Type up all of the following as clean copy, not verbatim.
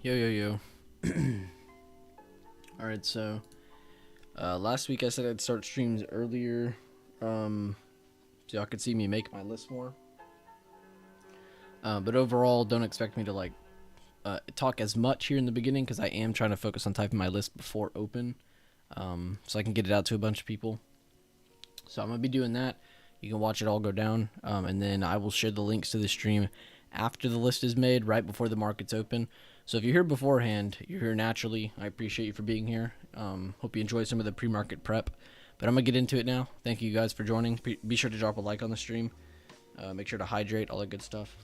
Yo, yo, yo. Alright, so last week I said I'd start streams earlier so y'all could see me make my list more. But overall, don't expect me to talk as much here in the beginning because I am trying to focus on typing my list before open so I can get it out to a bunch of people. So I'm going to be doing that. You can watch it all go down, and then I will share the links to the stream after the list is made, right before the market's open. So if you're here beforehand, you're here naturally. I appreciate you for being here. Hope you enjoyed some of the pre-market prep. But I'm going to get into it now. Thank you guys for joining. Be sure to drop a like on the stream. Make sure to hydrate, all that good stuff.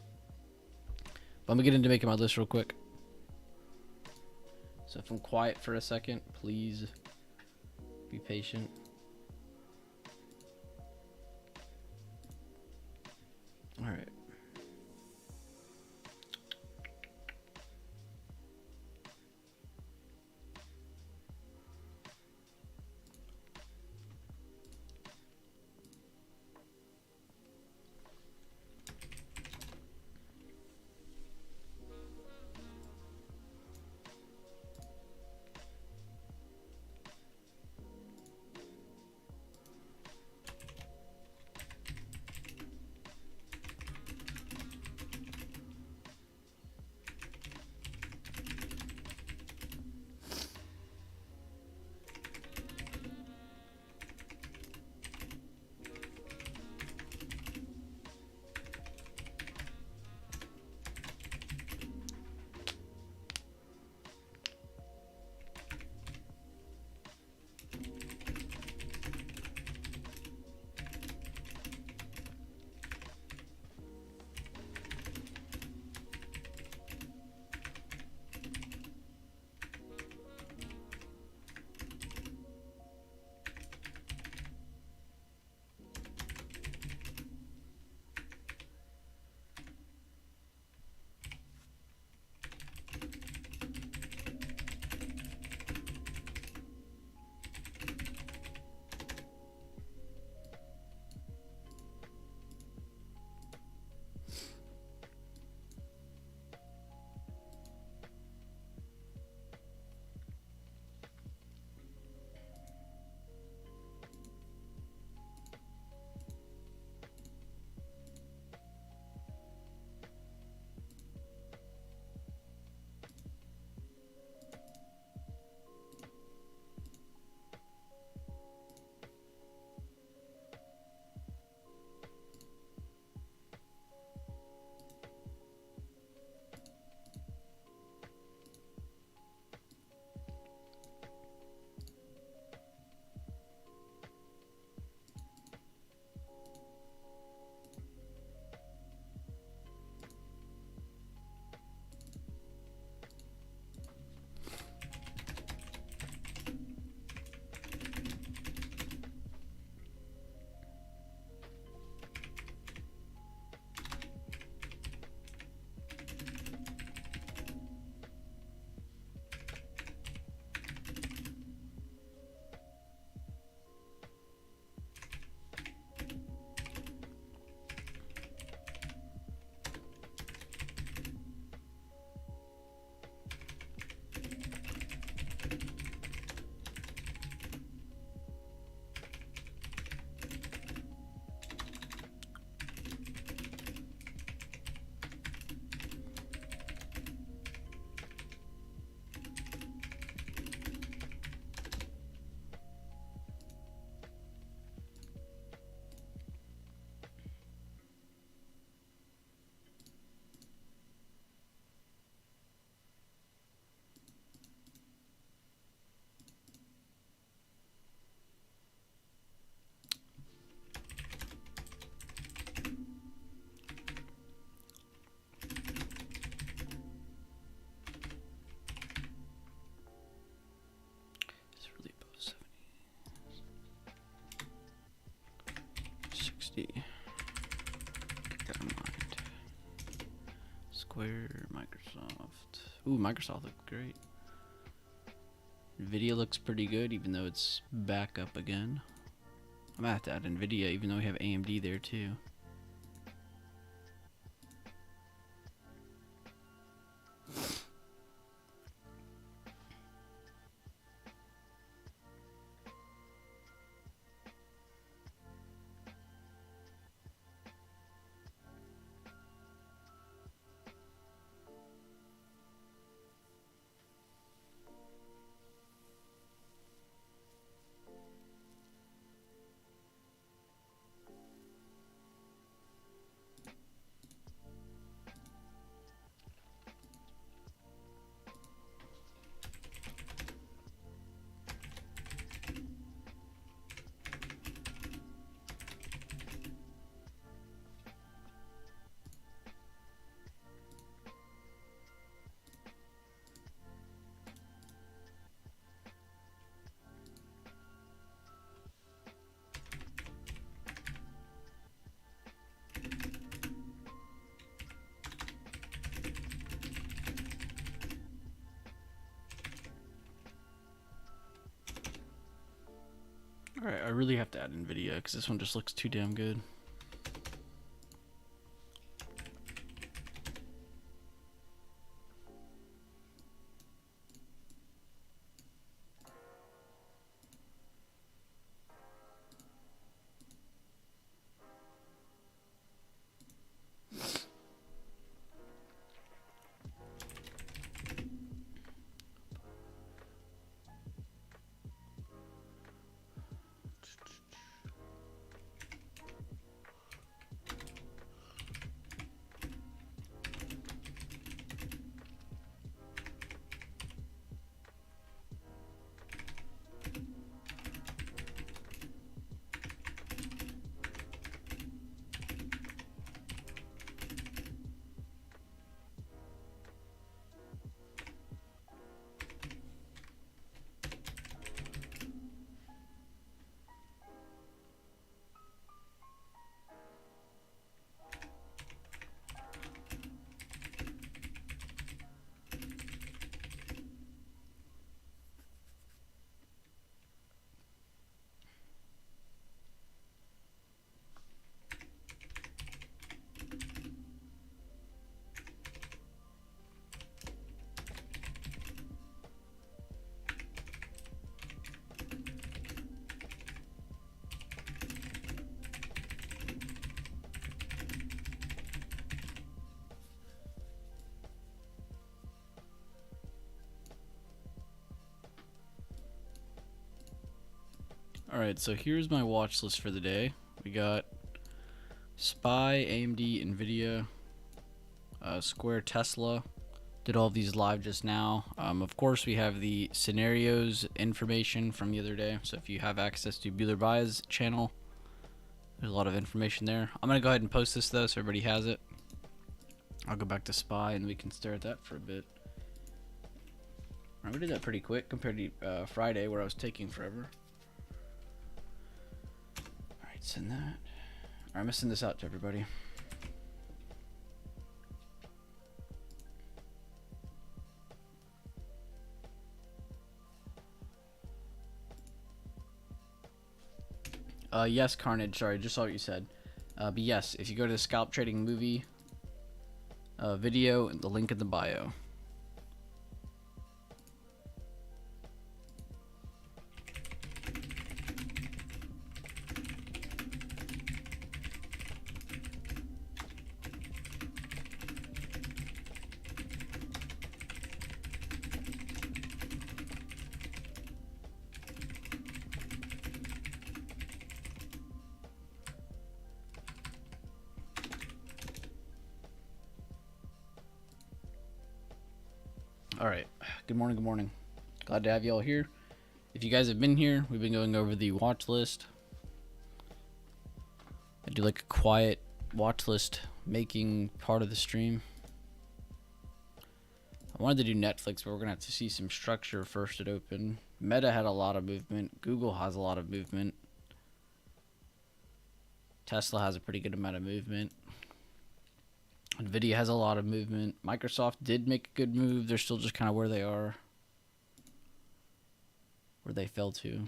But I'm going to get into making my list real quick. So if I'm quiet for a second, please be patient. All right. It's really above 60. Keep that in mind. Square, Microsoft. Ooh, Microsoft looks great. Nvidia looks pretty good, even though it's back up again. I'm gonna have to add Nvidia, even though we have AMD there too. Alright, I really have to add in video because this one just looks too damn good. Alright, so here's my watch list for the day. We got Spy, AMD, Nvidia, Square, Tesla. Did all of these live just now. Of course, we have the scenarios information from the other day. So if you have access to Bueller Buys channel, there's a lot of information there. I'm going to go ahead and post this though so everybody has it. I'll go back to Spy and we can stare at that for a bit. Alright, we did that pretty quick compared to Friday where I was taking forever. Alright, send that. Alright, I'm going to send this out to everybody. Yes, Carnage, sorry, just saw what you said. But yes, if you go to the scalp trading movie video, the link in the bio. Alright, good morning, good morning. Glad to have you all here. If you guys have been here, we've been going over the watch list. I do like a quiet watch list making part of the stream. I wanted to do Netflix, but we're going to have to see some structure first at open. Meta had a lot of movement. Google has a lot of movement. Tesla has a pretty good amount of movement. Nvidia has a lot of movement. Microsoft did make a good move. They're still just kind of where they are. Where they fell to.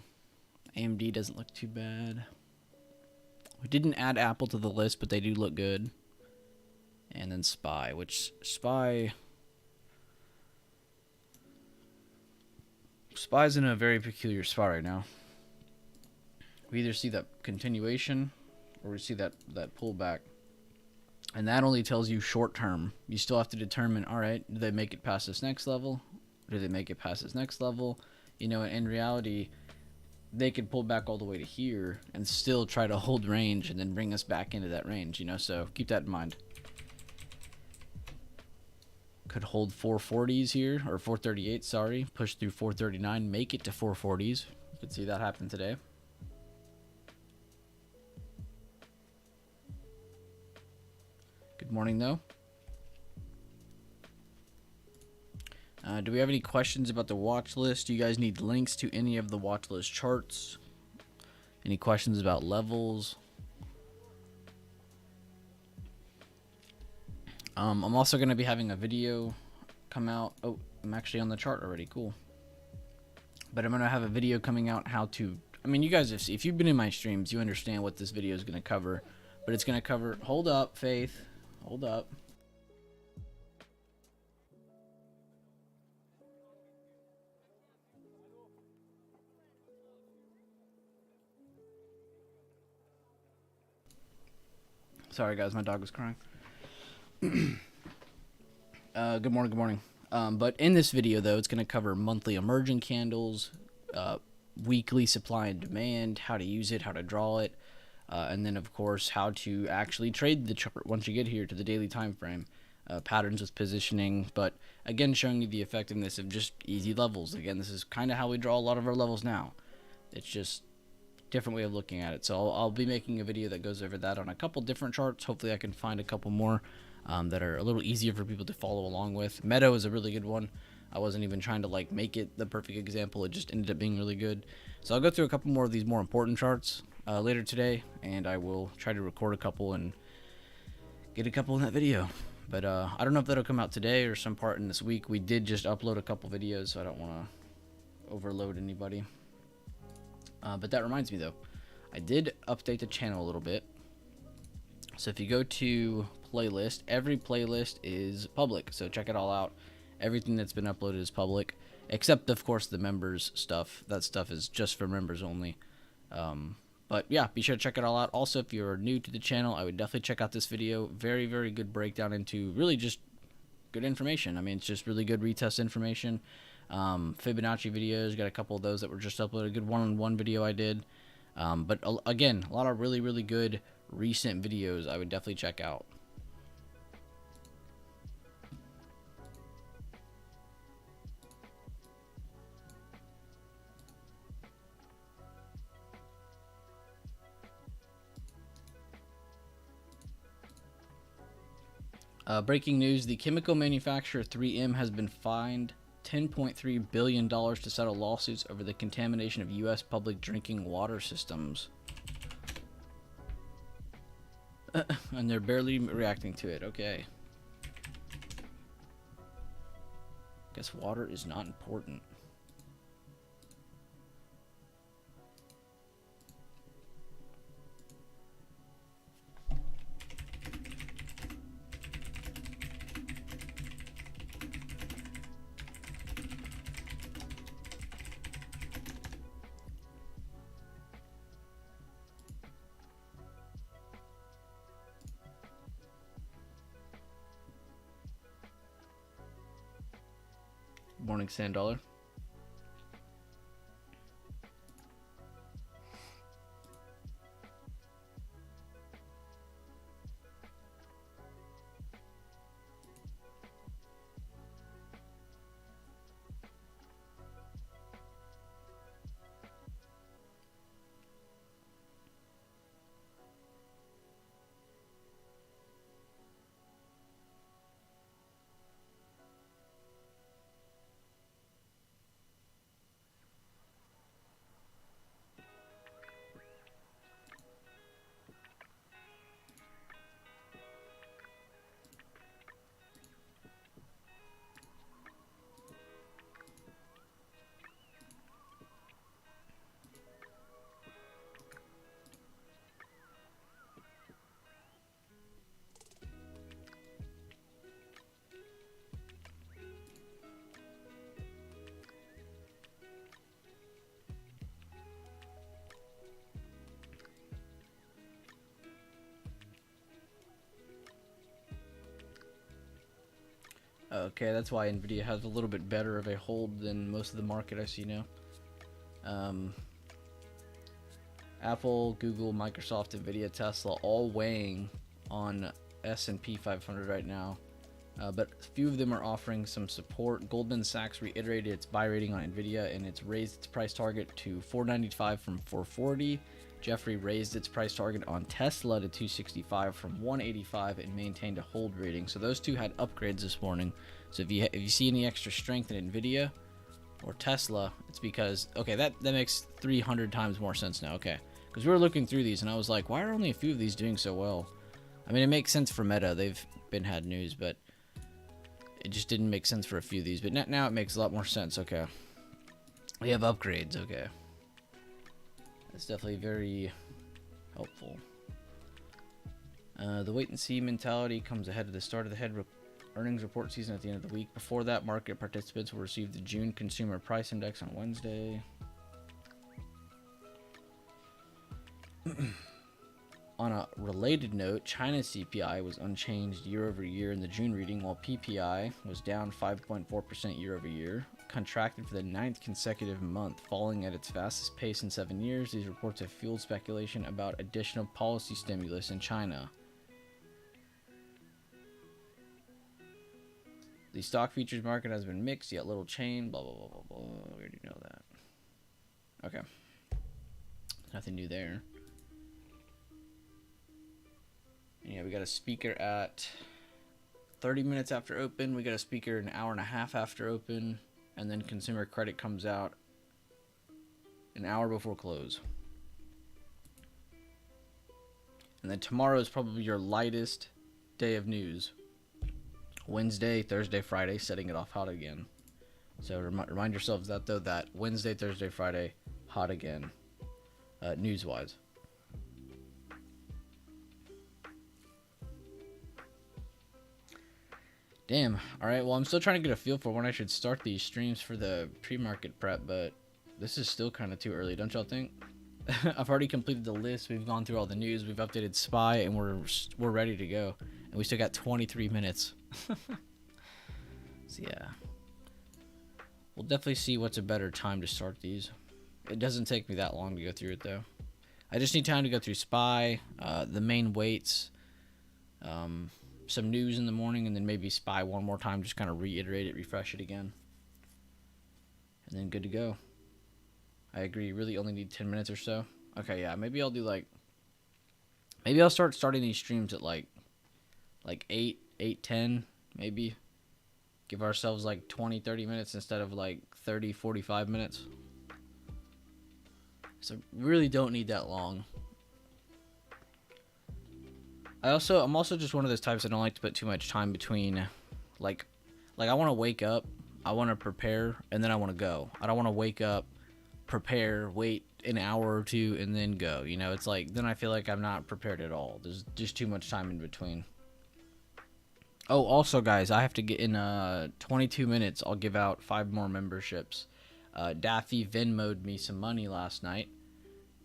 AMD doesn't look too bad. We didn't add Apple to the list, but they do look good. And then Spy, which Spy's in a very peculiar spot right now. We either see that continuation or we see that pullback. And that only tells you short term. You still have to determine, all right, do they make it past this next level? Do they make it past this next level? You know, in reality, they could pull back all the way to here and still try to hold range and then bring us back into that range, you know, so keep that in mind. Could hold 440s here, or 438, sorry. Push through 439, make it to 440s. You could see that happen today. Good morning, though. Do we have any questions about the watch list? Do you guys need links to any of the watch list charts? Any questions about levels? I'm also going to be having a video come out. Oh, I'm actually on the chart already. Cool. But I'm going to have a video coming out how to I mean, you guys have seen, if you've been in my streams, you understand what this video is going to cover. But it's going to cover, hold up, Faith. Hold up. Sorry, guys, my dog was crying. Good morning, good morning. But in this video, though, it's going to cover monthly emerging candles, weekly supply and demand, how to use it, how to draw it, and then, of course, how to actually trade the chart once you get here to the daily time frame. Patterns with positioning, but again, showing you the effectiveness of just easy levels. Again, this is kind of how we draw a lot of our levels now. It's just different way of looking at it. So I'll be making a video that goes over that on a couple different charts. Hopefully I can find a couple more that are a little easier for people to follow along with. Meadow is a really good one. I wasn't even trying to like make it the perfect example. It just ended up being really good. So I'll go through a couple more of these more important charts later today, and I will try to record a couple and get a couple in that video. But I don't know if that'll come out today or some part in this week. We did just upload a couple videos, so I don't want to overload anybody. But that reminds me, though, I did update the channel a little bit. So if you go to playlist, every playlist is public, so check it all out. Everything that's been uploaded is public, except, of course, the members stuff. That stuff is just for members only. But yeah, be sure to check it all out. Also, if you're new to the channel, I would definitely check out this video. Very, very good breakdown into really just good information. I mean, it's just really good retest information. Fibonacci videos, got a couple of those that were just uploaded. Good one-on-one video I did. But again, a lot of really, really good recent videos I would definitely check out. Breaking news, the chemical manufacturer 3M has been fined $10.3 billion to settle lawsuits over the contamination of U.S. public drinking water systems. And they're barely reacting to it. Okay. Guess water is not important. Morning, Sand Dollar. Okay, that's why Nvidia has a little bit better of a hold than most of the market I see now. Apple, Google, Microsoft, Nvidia, Tesla, all weighing on S&P 500 right now. But a few of them are offering some support. Goldman Sachs reiterated its buy rating on Nvidia, and it's raised its price target to $495 from $440. Jeffrey raised its price target on Tesla to $265 from $185 and maintained a hold rating. So those two had upgrades this morning. So if you see any extra strength in Nvidia or Tesla, it's because, okay, that makes 300 times more sense now. Okay, because we were looking through these and I was like, why are only a few of these doing so well? I mean, it makes sense for Meta. They've had news, but it just didn't make sense for a few of these. But now it makes a lot more sense. Okay, we have upgrades. Okay. That's definitely very helpful. The wait and see mentality comes ahead of the start of the earnings report season at the end of the week. Before that, market participants will receive the June Consumer Price Index on Wednesday. On a related note, China's CPI was unchanged year over year in the June reading, while PPI was down 5.4% year over year, contracted for the 9th consecutive month, falling at its fastest pace in 7 years. These reports have fueled speculation about additional policy stimulus in China. The stock futures market has been mixed, yet little change. Blah, blah, blah, blah, blah. We already know that. Okay. Nothing new there. And yeah, we got a speaker at 30 minutes after open. We got a speaker an hour and a half after open. And then consumer credit comes out an hour before close. And then tomorrow is probably your lightest day of news. Wednesday, Thursday, Friday, setting it off hot again. So remind yourselves that, though, that Wednesday, Thursday, Friday, hot again, news-wise. Damn. All right, well, I'm still trying to get a feel for when I should start these streams for the pre-market prep, but this is still kind of too early, don't y'all think? I've already completed the list. We've gone through all the news. We've updated SPY, and we're ready to go. And we still got 23 minutes. So yeah, we'll definitely see what's a better time to start these. It doesn't take me that long to go through it, though. I just need time to go through SPY, the main weights, some news in the morning, and then maybe SPY one more time, just kind of reiterate it, refresh it again, and then good to go. I agree, you really only need 10 minutes or so. Okay, yeah, maybe I'll do maybe I'll starting these streams at like 8:10, maybe. Give ourselves 20, 30 minutes instead of 30, 45 minutes. So we really don't need that long. I'm also just one of those types that don't like to put too much time between, I want to wake up, I want to prepare, and then I want to go. I don't want to wake up, prepare, wait an hour or two, and then go. You know, it's then I feel like I'm not prepared at all. There's just too much time in between. Oh, also, guys, I have to get in 22 minutes. I'll give out 5 more memberships. Daffy Venmo'd me some money last night.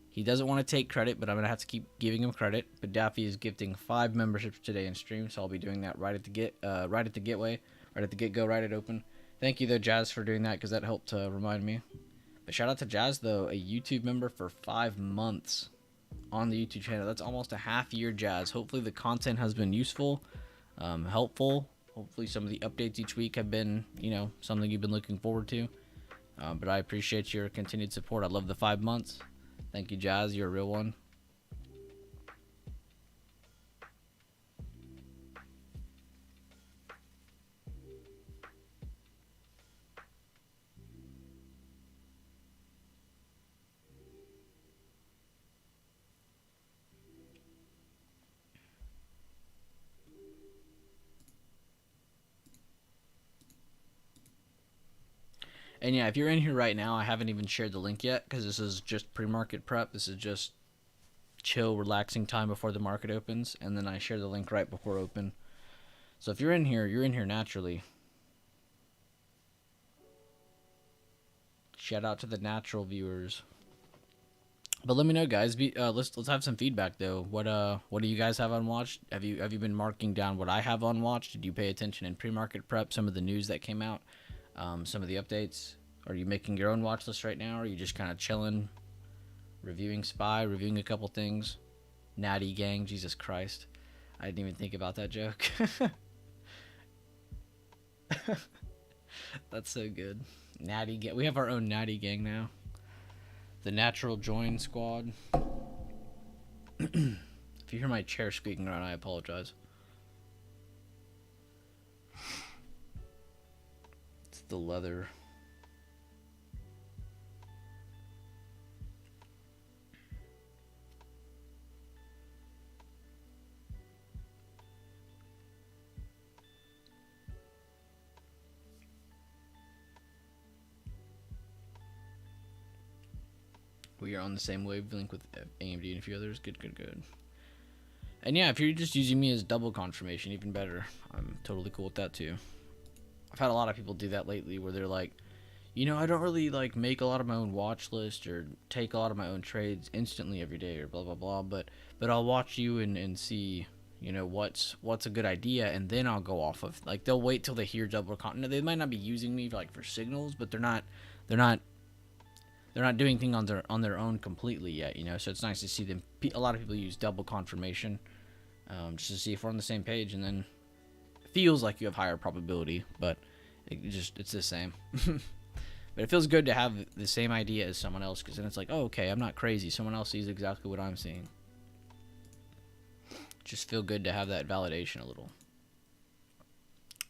He doesn't want to take credit, but I'm going to have to keep giving him credit. But Daffy is gifting 5 memberships today in stream, so I'll be doing that right at the get-go, right at open. Thank you, though, Jazz, for doing that, because that helped to remind me. But shout out to Jazz, though, a YouTube member for 5 months on the YouTube channel. That's almost a half year, Jazz. Hopefully the content has been useful. Helpful. Hopefully some of the updates each week have been, something you've been looking forward to. But I appreciate your continued support. I love the 5 months. Thank you, Jazz. You're a real one. And yeah, if you're in here right now, I haven't even shared the link yet because this is just pre-market prep. This is just chill, relaxing time before the market opens, and then I share the link right before open. So if you're in here naturally. Shout out to the natural viewers. But let me know, guys. Let's have some feedback though. What do you guys have unwatched? Have you been marking down what I have unwatched? Did you pay attention in pre-market prep? Some of the news that came out. Some of the updates. Are you making your own watch list right now? Or are you just kind of chilling, reviewing SPY, reviewing a couple things? Natty Gang, Jesus Christ. I didn't even think about that joke. That's so good. Natty Gang. We have our own Natty Gang now. The Natural Join Squad. If you hear my chair squeaking around, I apologize. It's the leather. We are on the same wavelength with AMD and a few others. Good, good, good. And yeah, if you're just using me as double confirmation, even better. I'm totally cool with that too. I've had a lot of people do that lately where they're like, you know, I don't really like make a lot of my own watch list or take a lot of my own trades instantly every day or blah blah blah, but I'll watch you and see, you know, what's a good idea, and then I'll go off of, like, they'll wait till they hear double con. They might not be using me for signals, but they're not doing things on their own completely yet, you know. So it's nice to see them. A lot of people use double confirmation, just to see if we're on the same page, and then it feels like you have higher probability, but it's the same. But it feels good to have the same idea as someone else, because then it's like, oh, okay, I'm not crazy. Someone else sees exactly what I'm seeing. Just feel good to have that validation a little.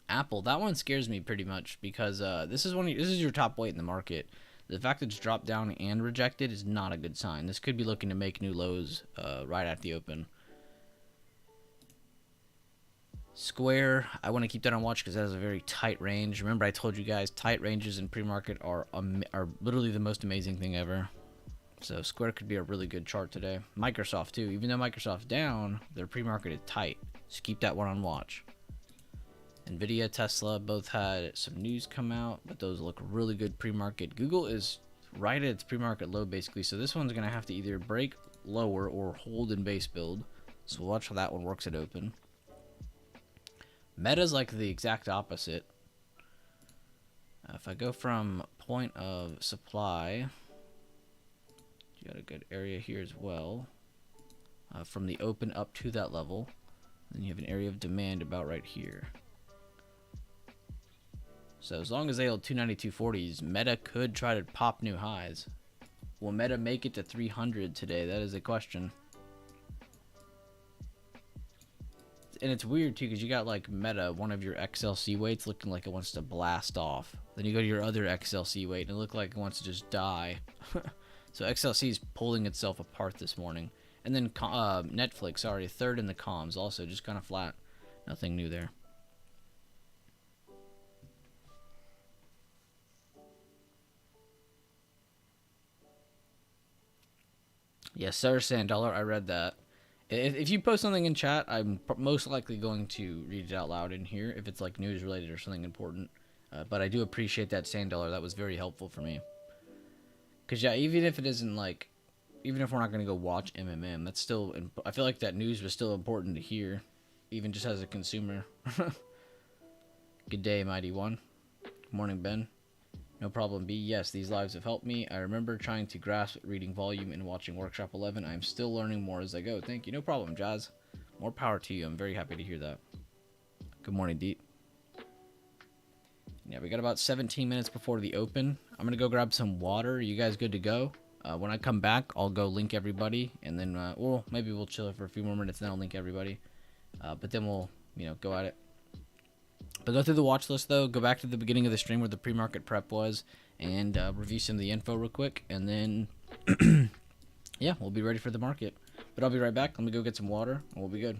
Apple, that one scares me pretty much, because this is your top weight in the market. The fact that it's dropped down and rejected is not a good sign. This could be looking to make new lows right at the open. Square, I want to keep that on watch because that has a very tight range. Remember, I told you guys tight ranges in pre-market are literally the most amazing thing ever. So Square could be a really good chart today. Microsoft too. Even though Microsoft's down, their pre-market is tight. So keep that one on watch. Nvidia, Tesla both had some news come out, but those look really good pre-market. Google is right at its pre-market low basically. So this one's going to have to either break lower or hold in base build. So we'll watch how that one works at open. Meta's like the exact opposite. If I go from point of supply, you got a good area here as well. From the open up to that level, then you have an area of demand about right here. So as long as they hold 292.40s, Meta could try to pop new highs. Will Meta make it to 300 today? That is a question. And it's weird too, because you got like Meta, one of your XLC weights, looking like it wants to blast off. Then you go to your other XLC weight and it looked like it wants to just die. So XLC is pulling itself apart this morning. And then Netflix, already third in the comms, also just kind of flat. Nothing new there. Yes, sir, $100. I read that. If you post something in chat, I'm most likely going to read it out loud in here if it's like news related or something important. But I do appreciate that $100. That was very helpful for me. Because yeah, even if it isn't like, even if we're not going to go watch MMM, that's still, I feel like that news was still important to hear, even just as a consumer. Good day, Mighty One. Good morning, Ben. No problem, B. Yes, these lives have helped me. I remember trying to grasp reading volume and watching Workshop 11. I'm still learning more as I go. Thank you. No problem, Jazz. More power to you. I'm very happy to hear that. Good morning, Deep. Yeah, we got about 17 minutes before the open. I'm going to go grab some water. Are you guys good to go? When I come back, I'll go link everybody. And then, well, maybe we'll chill for a few more minutes and then I'll link everybody. But then we'll, go at it. But go through the watch list, though. Go back to the beginning of the stream where the pre-market prep was and review some of the info real quick. And then, yeah, we'll be ready for the market. But I'll be right back. Let me go get some water, and we'll be good.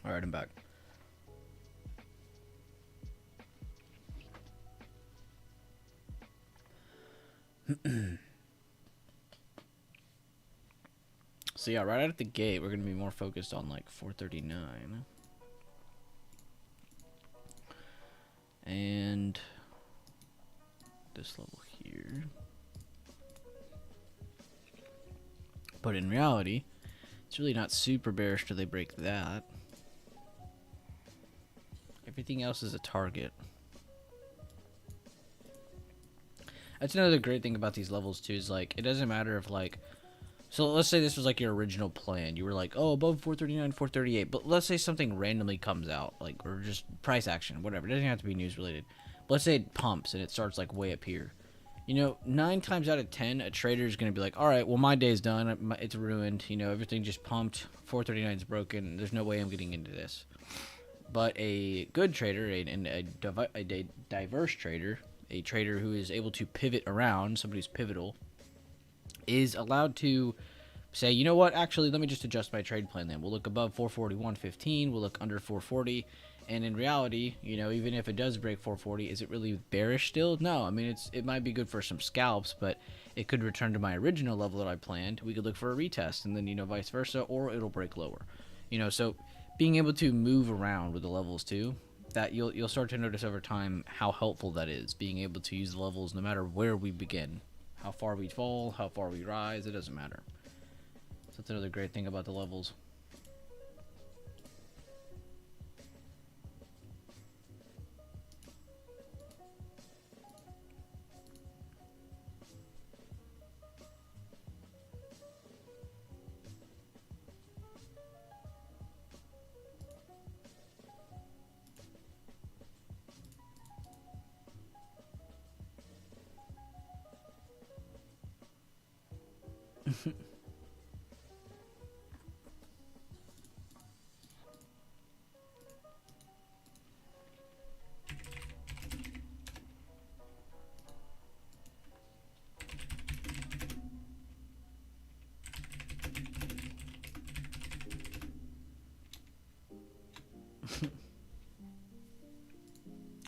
All right, I'm back. So yeah, right out of the gate, we're gonna be more focused on like 439, and this level here. But in reality, it's really not super bearish till they break that. Everything else is a target. That's another great thing about these levels too, is like it doesn't matter if like, so let's say this was like your original plan. You were like, oh, above 439, 438. But let's say something randomly comes out, like, or just price action, whatever. It doesn't have to be news related. But let's say it pumps and it starts like way up here. You know, 9 times out of 10, a trader is going to be like, all right, well, my day's done. It's ruined. You know, everything just pumped. 439 is broken. There's no way I'm getting into this. But a good trader, a diverse trader, a trader who is able to pivot around, somebody who's pivotal, is allowed to say, you know what, actually, let me just adjust my trade plan then. We'll look above 441.15, we'll look under 440, and in reality, you know, even if it does break 440, is it really bearish still? No, I mean, it might be good for some scalps, but it could return to my original level that I planned. We could look for a retest, and then, you know, vice versa, or it'll break lower. You know, so being able to move around with the levels too, that you'll start to notice over time how helpful that is, being able to use the levels no matter where we begin. How far we fall, how far we rise, it doesn't matter. So that's another great thing about the levels.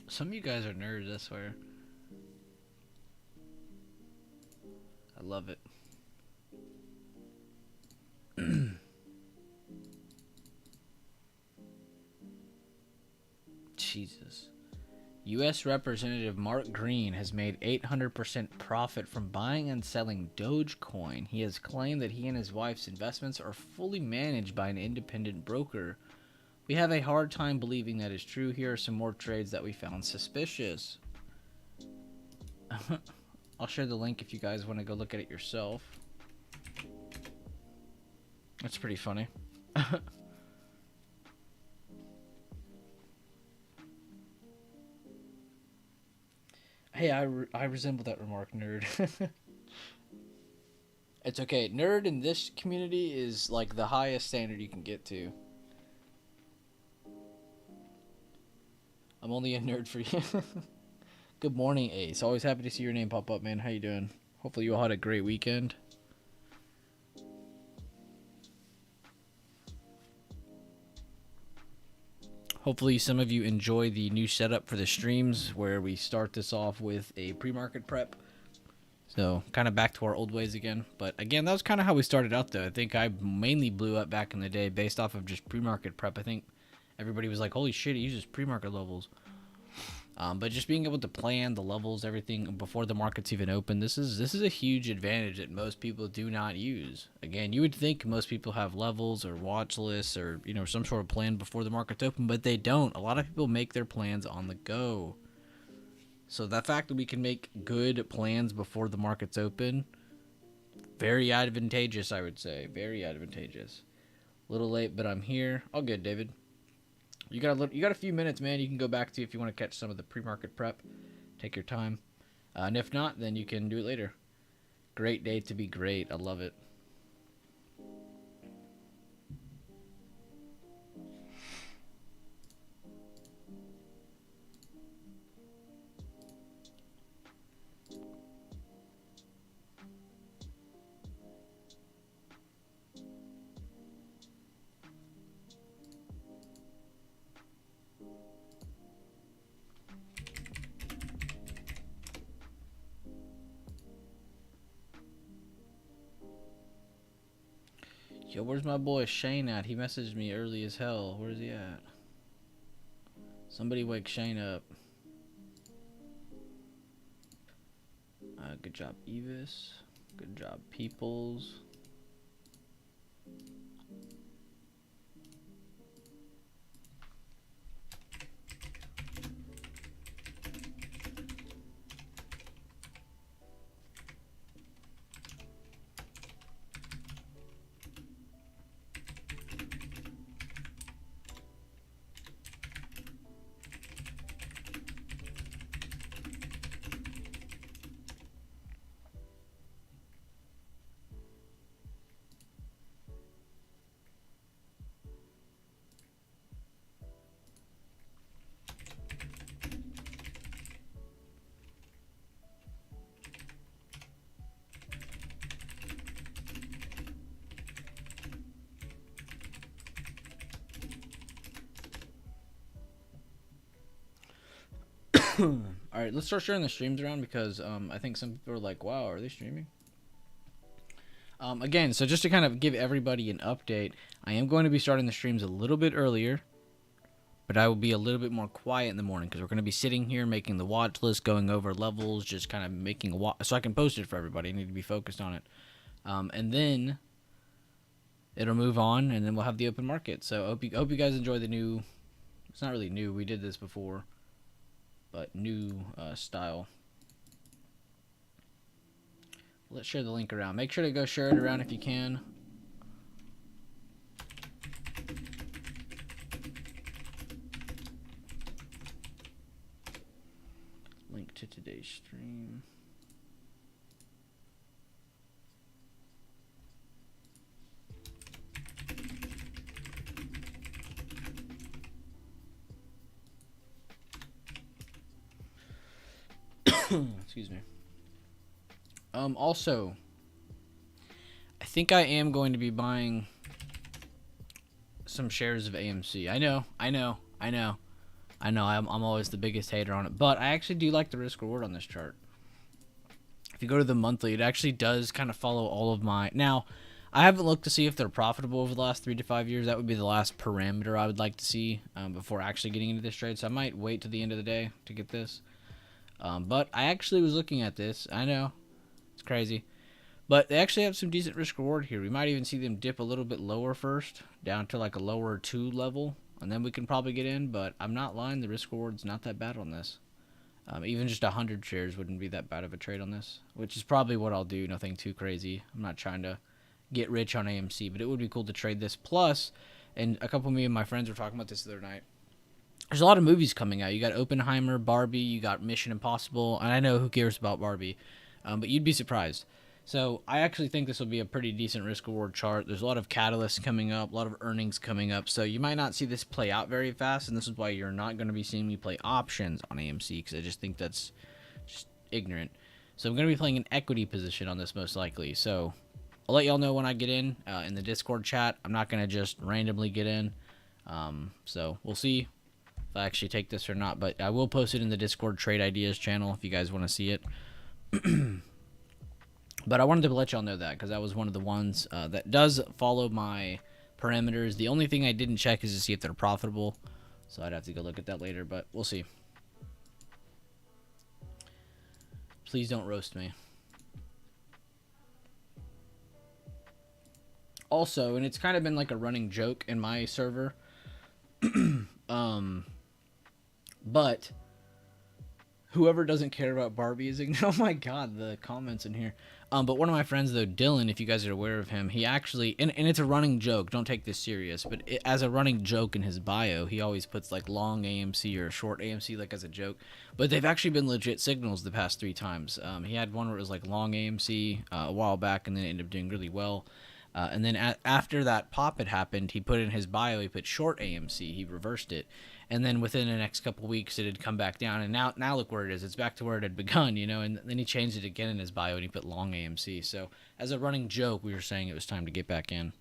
Some of you guys are nerds, I swear. I love it. Jesus. U.S. Representative Mark Green has made 800% profit from buying and selling Dogecoin. He has claimed that he and his wife's investments are fully managed by an independent broker. We have a hard time believing that is true. Here are some more trades that we found suspicious. I'll share the link if you guys want to go look at it yourself. That's pretty funny. Hey, I resemble that remark, nerd. It's okay. Nerd in this community is like the highest standard you can get to. I'm only a nerd for you. Good morning, Ace. Always happy to see your name pop up, man. How you doing? Hopefully you all had a great weekend. Hopefully some of you enjoy the new setup for the streams where we start this off with a pre-market prep. So kind of back to our old ways again. But again, that was kind of how we started out though. I think I mainly blew up back in the day based off of just pre-market prep. I think everybody was like, holy shit, it uses pre-market levels. But just being able to plan the levels, everything before the market's even open, this is a huge advantage that most people do not use. Again, you would think most people have levels or watch lists or, you know, some sort of plan before the market's open, but they don't. A lot of people make their plans on the go. So the fact that we can make good plans before the market's open, very advantageous, I would say. Very advantageous. A little late, but I'm here. All good, David. You got a few minutes, man. You can go back to if you want to catch some of the pre-market prep. Take your time. And if not, then you can do it later. Great day to be great. I love it. Yo, where's my boy Shane at? He messaged me early as hell. Where's he at? Somebody wake Shane up. Good job, Evis. Good job, Peoples. Alright, let's start sharing the streams around because I think some people are like, wow, are they streaming? Again, so just to kind of give everybody an update, I am going to be starting the streams a little bit earlier, but I will be a little bit more quiet in the morning because we're going to be sitting here making the watch list, going over levels, just kind of making a watch so I can post it for everybody. I need to be focused on it. And then it'll move on, and then we'll have the open market. So I hope you guys enjoy the new, it's not really new, we did this before, but new style. Let's share the link around. Make sure to go share it around if you can. Link to today's stream. Excuse me. Also, I think I am going to be buying some shares of AMC. I know. I'm always the biggest hater on it, but I actually do like the risk reward on this chart. If you go to the monthly, it actually does kind of follow all of my. Now, I haven't looked to see if they're profitable over the last 3 to 5 years. That would be the last parameter I would like to see before actually getting into this trade. So I might wait till the end of the day to get this. But I actually was looking at this. I know. It's crazy. But they actually have some decent risk reward here. We might even see them dip a little bit lower first, down to like a lower 2 level, and then we can probably get in. But I'm not lying, the risk reward's not that bad on this. Even just 100 shares wouldn't be that bad of a trade on this, which is probably what I'll do. Nothing too crazy. I'm not trying to get rich on AMC, but it would be cool to trade this. Plus, and a couple of me and my friends were talking about this the other night, there's a lot of movies coming out. You got Oppenheimer, Barbie, you got Mission Impossible, and I know who cares about Barbie, but you'd be surprised. So I actually think this will be a pretty decent risk-reward chart. There's a lot of catalysts coming up, a lot of earnings coming up, so you might not see this play out very fast, and this is why you're not going to be seeing me play options on AMC, because I just think that's just ignorant. So I'm going to be playing an equity position on this most likely. So I'll let y'all know when I get in the Discord chat. I'm not going to just randomly get in. So we'll see if I actually take this or not, but I will post it in the Discord Trade Ideas channel if you guys want to see it. But I wanted to let y'all know that because that was one of the ones that does follow my parameters. The only thing I didn't check is to see if they're profitable, so I'd have to go look at that later, but we'll see. Please don't roast me. Also, and it's kind of been like a running joke in my server, but whoever doesn't care about Barbie is ignorant. Oh my god, the comments in here. But one of my friends, though, Dylan, if you guys are aware of him, he actually, and it's a running joke, don't take this serious, but as a running joke in his bio, he always puts like long AMC or short AMC like as a joke. But they've actually been legit signals the past 3 times. He had one where it was like long AMC a while back, and then it ended up doing really well. And then after that pop had happened, he put in his bio, he put short AMC, he reversed it. And then within the next couple weeks, it had come back down. And now look where it is. It's back to where it had begun, you know. And then he changed it again in his bio, and he put long AMC. So as a running joke, we were saying it was time to get back in.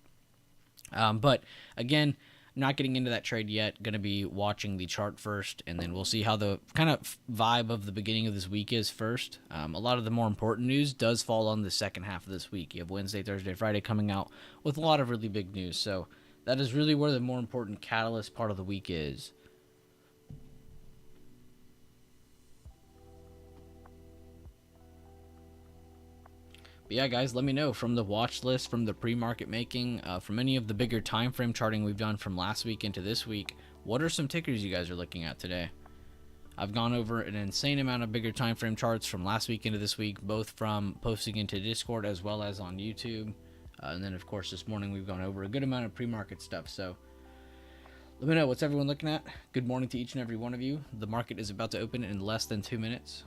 But again, not getting into that trade yet. Going to be watching the chart first, and then we'll see how the kind of vibe of the beginning of this week is first. A lot of the more important news does fall on the second half of this week. You have Wednesday, Thursday, Friday coming out with a lot of really big news. So that is really where the more important catalyst part of the week is. But yeah, guys, let me know from the watch list, from the pre-market making, from any of the bigger time frame charting we've done from last week into this week, what are some tickers you guys are looking at today? I've gone over an insane amount of bigger time frame charts from last week into this week, both from posting into Discord as well as on YouTube. And then, of course, this morning we've gone over a good amount of pre-market stuff. So let me know, what's everyone looking at? Good morning to each and every one of you. The market is about to open in less than 2 minutes.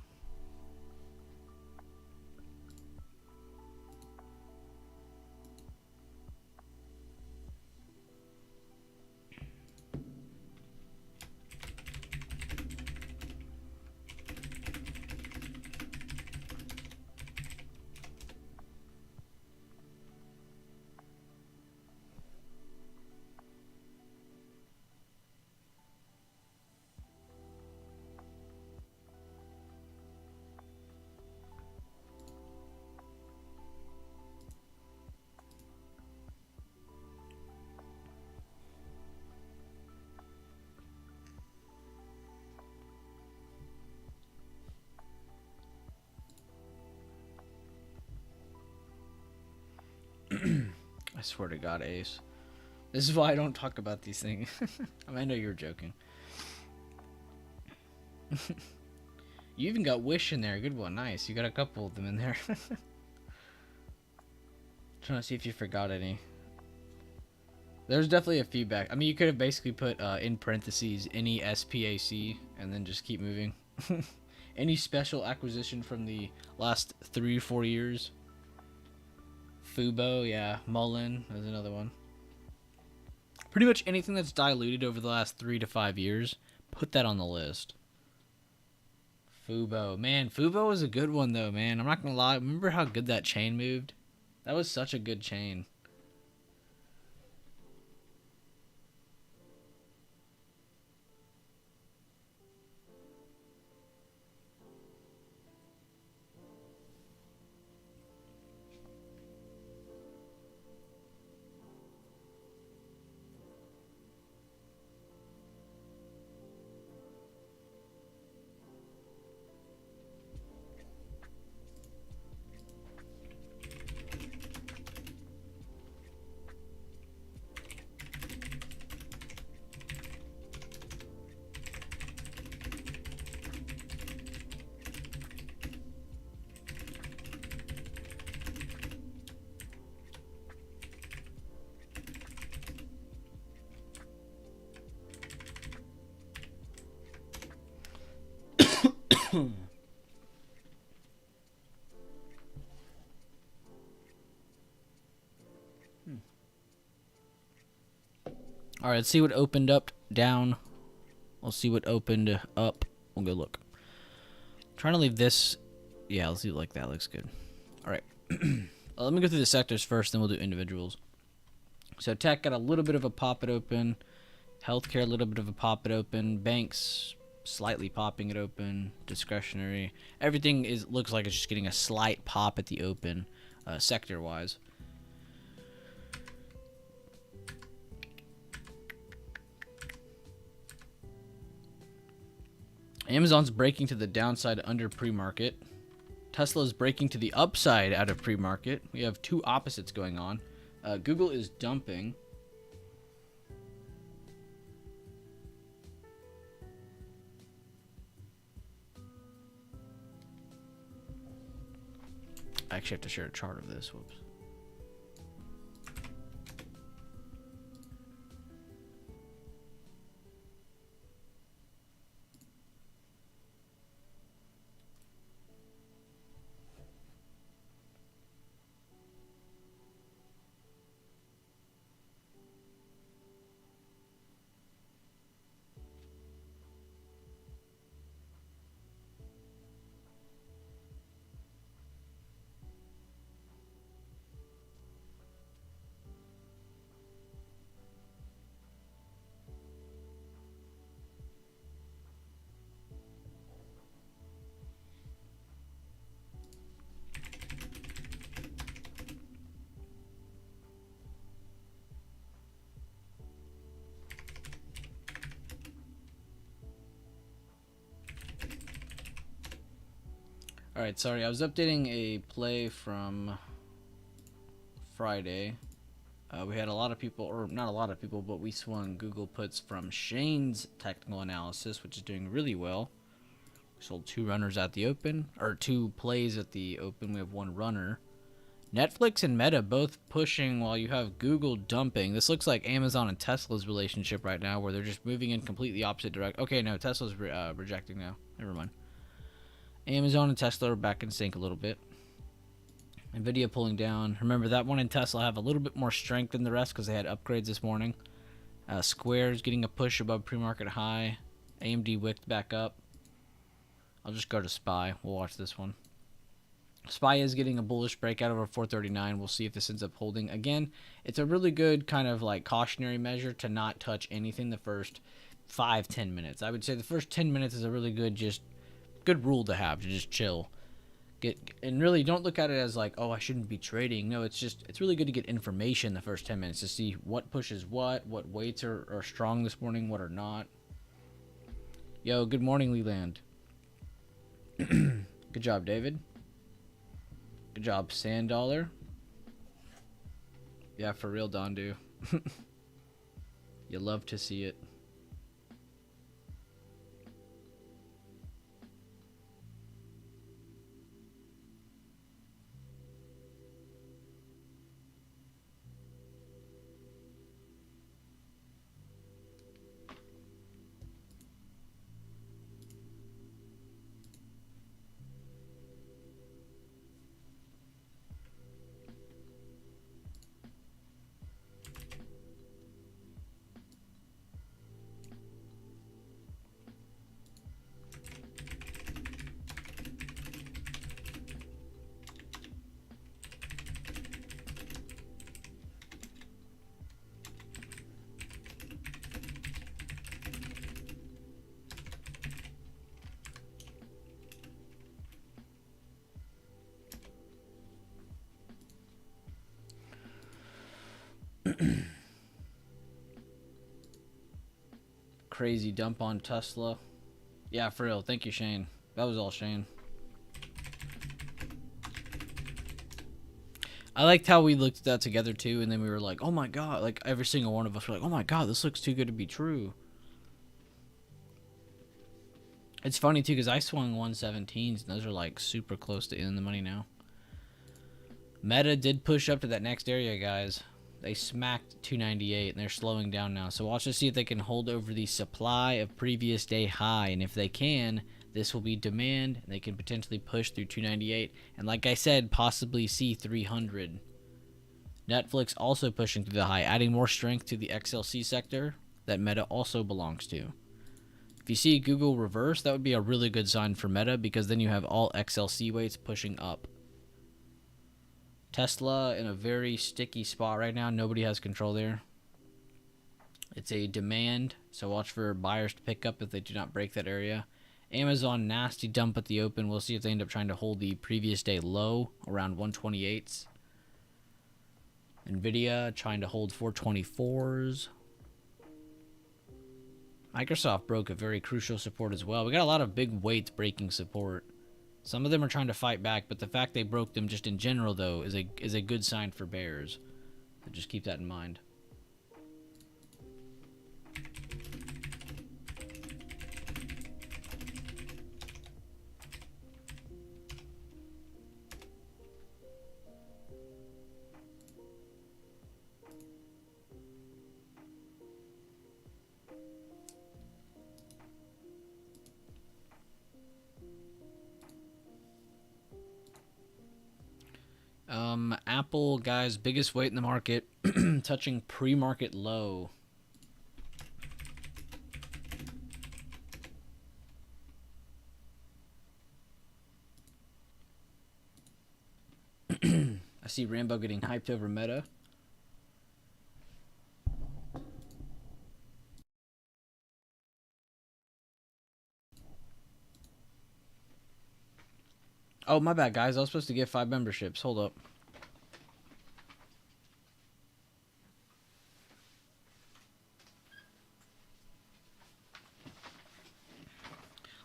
I swear to God, Ace. This is why I don't talk about these things. I know you're joking. You even got Wish in there. Good one. Nice. You got a couple of them in there. Trying to see if you forgot any. There's definitely a feedback. I mean, you could have basically put in parentheses any SPAC and then just keep moving. Any special acquisition from the last 3 or 4 years. Fubo, yeah. Mullen, there's another one. Pretty much anything that's diluted over the last 3 to 5 years, put that on the list. Fubo. Man, Fubo was a good one, though, man. I'm not going to lie. Remember how good that chain moved? That was such a good chain. All right, let's see what opened up, down. We'll see what opened up. We'll go look. Trying to leave this. Yeah, let's do it like that. Looks good. All right. Let me go through the sectors first, then we'll do individuals. So tech got a little bit of a pop it open. Healthcare, a little bit of a pop it open. Banks, slightly popping it open. Discretionary. Everything looks like it's just getting a slight pop at the open, sector-wise. Amazon's breaking to the downside under pre-market. Tesla's breaking to the upside out of pre-market. We have two opposites going on. Google is dumping. I actually have to share a chart of this. Whoops. Alright, sorry, I was updating a play from Friday. We had a lot of people, or not a lot of people, but we swung Google puts from Shane's technical analysis, which is doing really well. We sold 2 runners at the open, or 2 plays at the open. We have 1 runner. Netflix and Meta both pushing while you have Google dumping. This looks like Amazon and Tesla's relationship right now, where they're just moving in completely opposite direction. Okay, no, Tesla's rejecting now. Never mind. Amazon and Tesla are back in sync a little bit. Nvidia pulling down. Remember, that one and Tesla have a little bit more strength than the rest because they had upgrades this morning. Square's getting a push above pre-market high. AMD wicked back up. I'll just go to SPY. We'll watch this one. SPY is getting a bullish breakout over 439. We'll see if this ends up holding. Again, it's a really good kind of like cautionary measure to not touch anything the first 5-10 minutes. I would say the first 10 minutes is a really good rule to have, to just chill. And really don't look at it as like, oh, I shouldn't be trading. No, it's really good to get information the first 10 minutes to see what pushes what weights are strong this morning, what are not. Yo, good morning, Leland. Good job, David. Good job, Sand Dollar. Yeah, for real, Dondu. You love to see it. Crazy dump on Tesla. Yeah, for real. Thank you, Shane. That was all Shane. I liked how we looked at that together too, and then we were like, oh my god, like every single one of us were like, oh my god, this looks too good to be true. It's funny too, because I swung 117s, and those are like super close to in the money now. Meta did push up to that next area, guys. They smacked 298, and they're slowing down now. So watch to see if they can hold over the supply of previous day high, and if they can, this will be demand, and they can potentially push through 298, and like I said, possibly see 300. Netflix also pushing through the high, adding more strength to the XLC sector that Meta also belongs to. If you see Google reverse, that would be a really good sign for Meta, because then you have all XLC weights pushing up. Tesla in a very sticky spot right now. Nobody has control there. It's a demand, so watch for buyers to pick up if they do not break that area. Amazon, nasty dump at the open. We'll see if they end up trying to hold the previous day low around 128s. Nvidia trying to hold 424s. Microsoft broke a very crucial support as well. We got a lot of big weights breaking support. Some of them are trying to fight back, but the fact they broke them just in general, though, is a good sign for bears. So just keep that in mind. Apple, guys, biggest weight in the market, touching pre-market low. I see Rambo getting hyped over Meta. Oh, my bad, guys. I was supposed to get 5 memberships. Hold up.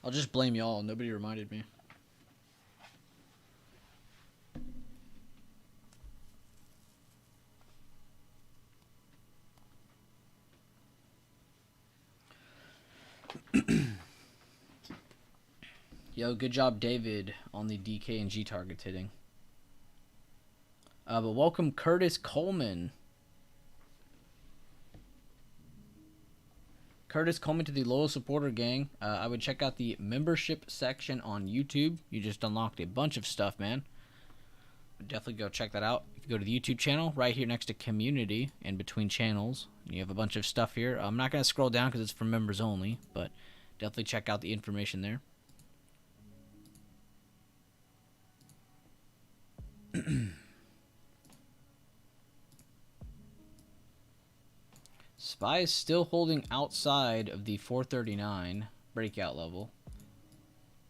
I'll just blame y'all. Nobody reminded me. Yo, good job, David, on the DK and G targets hitting. But welcome, Curtis Coleman. Curtis Coleman to the loyal supporter gang. I would check out the membership section on YouTube. You just unlocked a bunch of stuff, man. Definitely go check that out. If you go to the YouTube channel, right here next to community and between channels, you have a bunch of stuff here. I'm not going to scroll down because it's for members only, but definitely check out the information there. SPY is still holding outside of the 439 breakout level.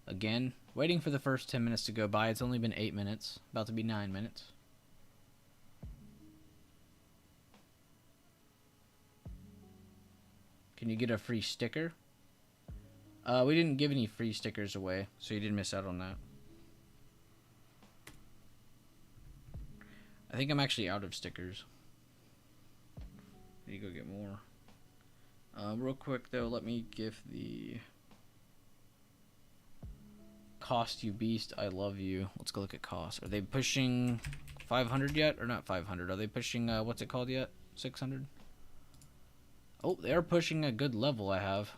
Again, waiting for the first 10 minutes to go by. It's only been 8 minutes, about to be 9 minutes. Can you get a free sticker? We didn't give any free stickers away, so you didn't miss out on that. I think I'm actually out of stickers. Need to go get more. Real quick though, let me give the cost you beast. I love you. Let's go look at cost. Are they pushing 500 yet, or not 500? Are they pushing what's it called yet? 600. Oh, they are pushing a good level. I have.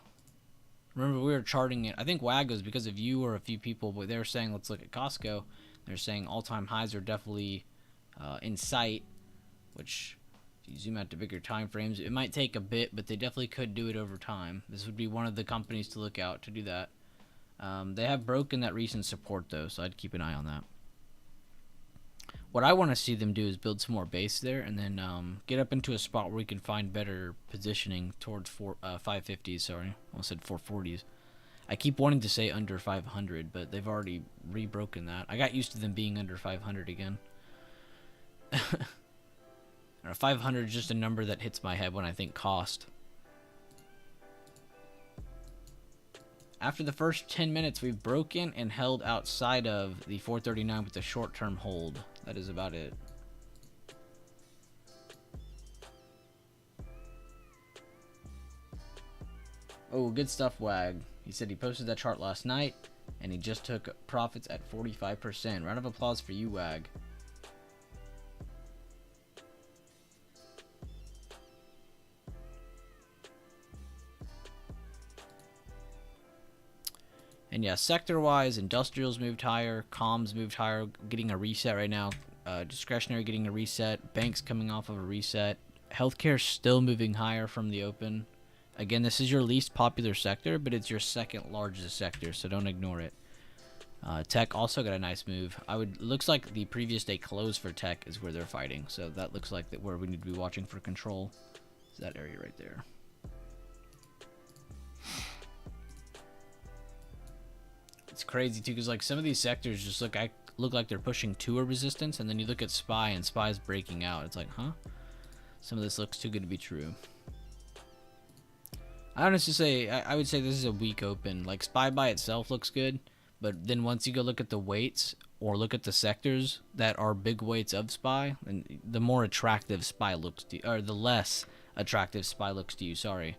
Remember we were charting it. I think WAG was because of you or a few people, but they were saying let's look at Costco. They're saying all-time highs are definitely in sight, which. You zoom out to bigger time frames, it might take a bit, but they definitely could do it over time. This would be one of the companies to look out to do that. They have broken that recent support though, so I'd keep an eye on that. What I want to see them do is build some more base there, and then get up into a spot where we can find better positioning towards 550s. Sorry, I almost said 440s. I keep wanting to say under 500, but they've already re-broken that. I got used to them being under 500 again. 500 is just a number that hits my head when I think cost. After the first 10 minutes, we've broken and held outside of the 439 with a short-term hold. That is about it. Oh, good stuff, WAG. He said he posted that chart last night, and he just took profits at 45%. Round of applause for you, WAG. And yeah, sector-wise, industrials moved higher, comms moved higher, getting a reset right now. Discretionary getting a reset, banks coming off of a reset. Healthcare still moving higher from the open. Again, this is your least popular sector, but it's your second largest sector, so don't ignore it. Tech also got a nice move. Looks like the previous day close for tech is where they're fighting, so that looks like where we need to be watching for control. Is that area right there. It's crazy too, because like some of these sectors just look like they're pushing to a resistance, and then you look at SPY and SPY's breaking out. It's like, huh? Some of this looks too good to be true. I honestly say I would say this is a weak open. Like SPY by itself looks good, but then once you go look at the weights or look at the sectors that are big weights of SPY, and the more attractive SPY looks to you, or the less attractive SPY looks to you. Sorry.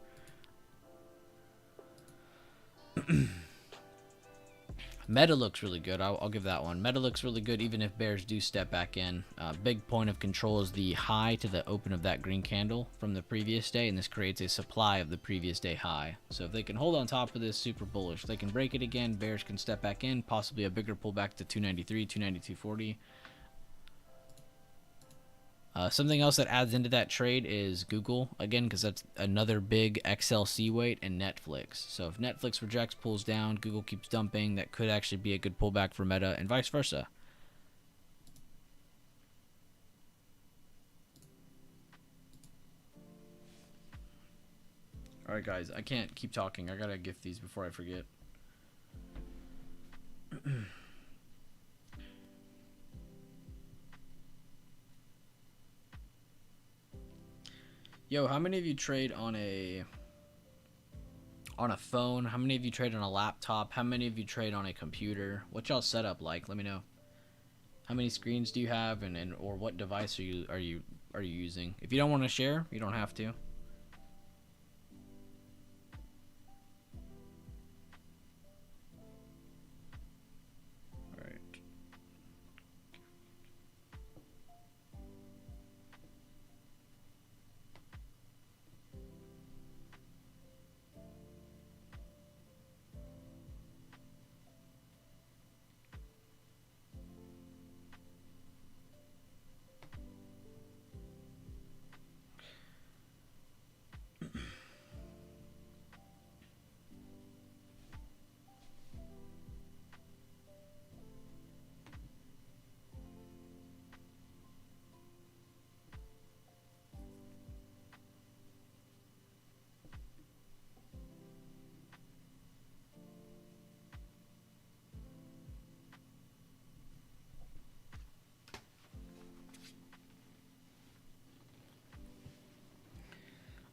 Meta looks really good. I'll give that one. Meta looks really good even if bears do step back in. Big point of control is the high to the open of that green candle from the previous day, and this creates a supply of the previous day high. So if they can hold on top of this, super bullish. If they can break it again, bears can step back in, possibly a bigger pullback to 293, 292.40. Something else that adds into that trade is Google, again, because that's another big XLC weight, and Netflix. So if Netflix rejects, pulls down, Google keeps dumping, that could actually be a good pullback for Meta, and vice versa. Alright guys, I can't keep talking. I gotta gift these before I forget. Yo, how many of you trade on a phone? How many of you trade on a laptop? How many of you trade on a computer? What y'all setup like? Let me know. How many screens do you have, and or what device are you using? If you don't want to share, you don't have to.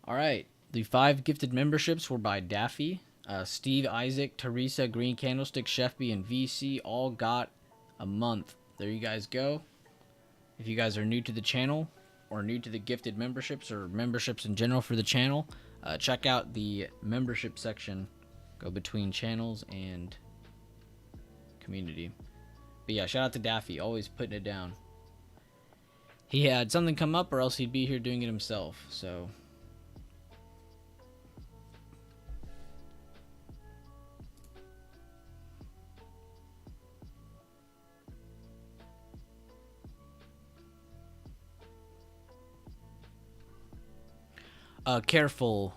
All right. The 5 gifted memberships were by Daffy, Steve, Isaac, Teresa, Green Candlestick, Chefby, and VC all got a month. There you guys go. If you guys are new to the channel or new to the gifted memberships or memberships in general for the channel, check out the membership section. Go between channels and community. But yeah, shout out to Daffy, always putting it down. He had something come up or else he'd be here doing it himself, so... Careful.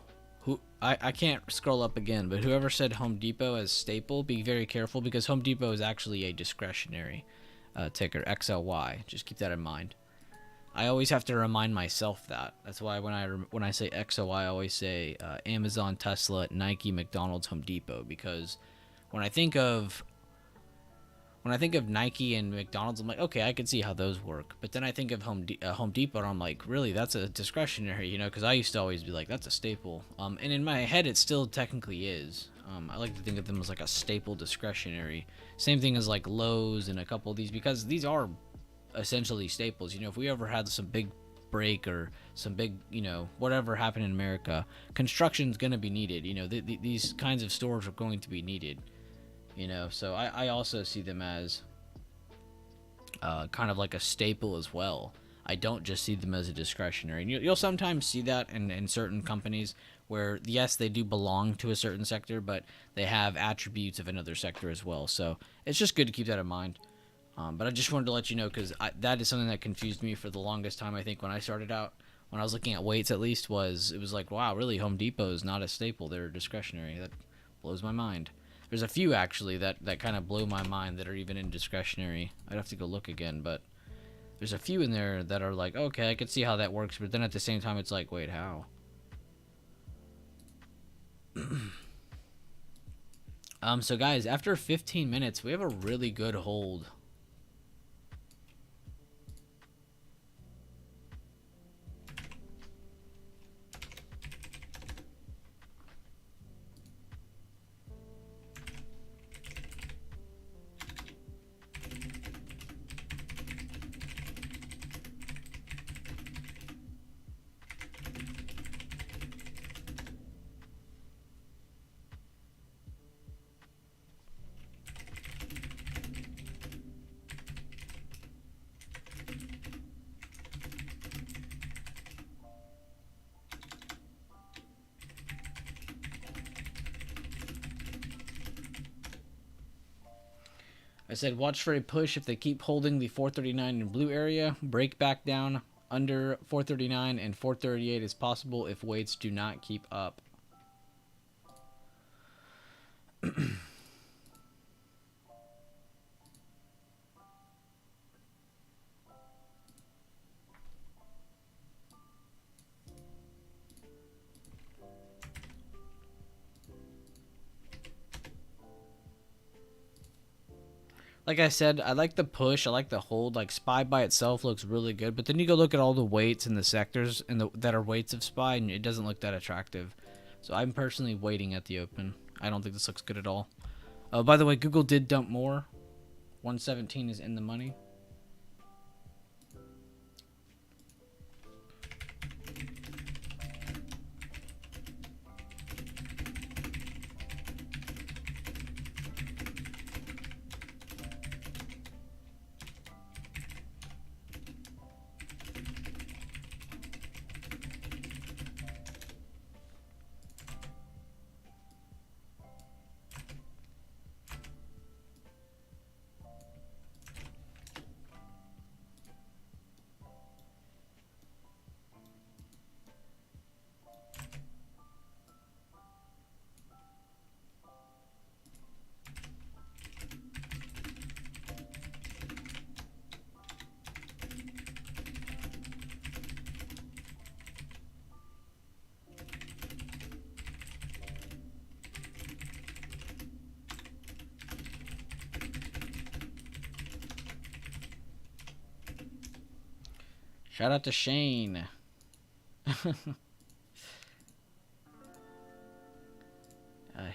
I can't scroll up again, but whoever said Home Depot as staple, be very careful because Home Depot is actually a discretionary ticker, XLY. Just keep that in mind. I always have to remind myself that. That's why when I say XLY, I always say Amazon, Tesla, Nike, McDonald's, Home Depot, because when I think of Nike and McDonald's, I'm like, okay, I can see how those work. But then I think of Home Depot, and I'm like, really, that's a discretionary, you know? Because I used to always be like, that's a staple. And in my head, it still technically is. I like to think of them as like a staple discretionary. Same thing as like Lowe's and a couple of these, because these are essentially staples. You know, if we ever had some big break or some big, you know, whatever happened in America, construction's going to be needed. You know, these kinds of stores are going to be needed. You know, so I also see them as kind of like a staple as well. I don't just see them as a discretionary. And you'll sometimes see that in certain companies where, yes, they do belong to a certain sector, but they have attributes of another sector as well. So it's just good to keep that in mind. But I just wanted to let you know because that is something that confused me for the longest time, I think, when I started out. When I was looking at weights, at least, it was like, wow, really, Home Depot is not a staple. They're discretionary. That blows my mind. There's a few, actually, that kind of blow my mind that are even in discretionary. I'd have to go look again, but there's a few in there that are like, okay, I could see how that works, but then at the same time, it's like, wait, how? So guys, after 15 minutes, we have a really good hold. I said watch for a push if they keep holding the 439 in blue area. Break back down under 439 and 438 is possible if weights do not keep up. Like I said, I like the push. I like the hold. Like SPY by itself looks really good, but then you go look at all the weights in the sectors that are weights of SPY, and it doesn't look that attractive. So I'm personally waiting at the open. I don't think this looks good at all. By the way, Google did dump more. 117 is in the money. Shout out to Shane.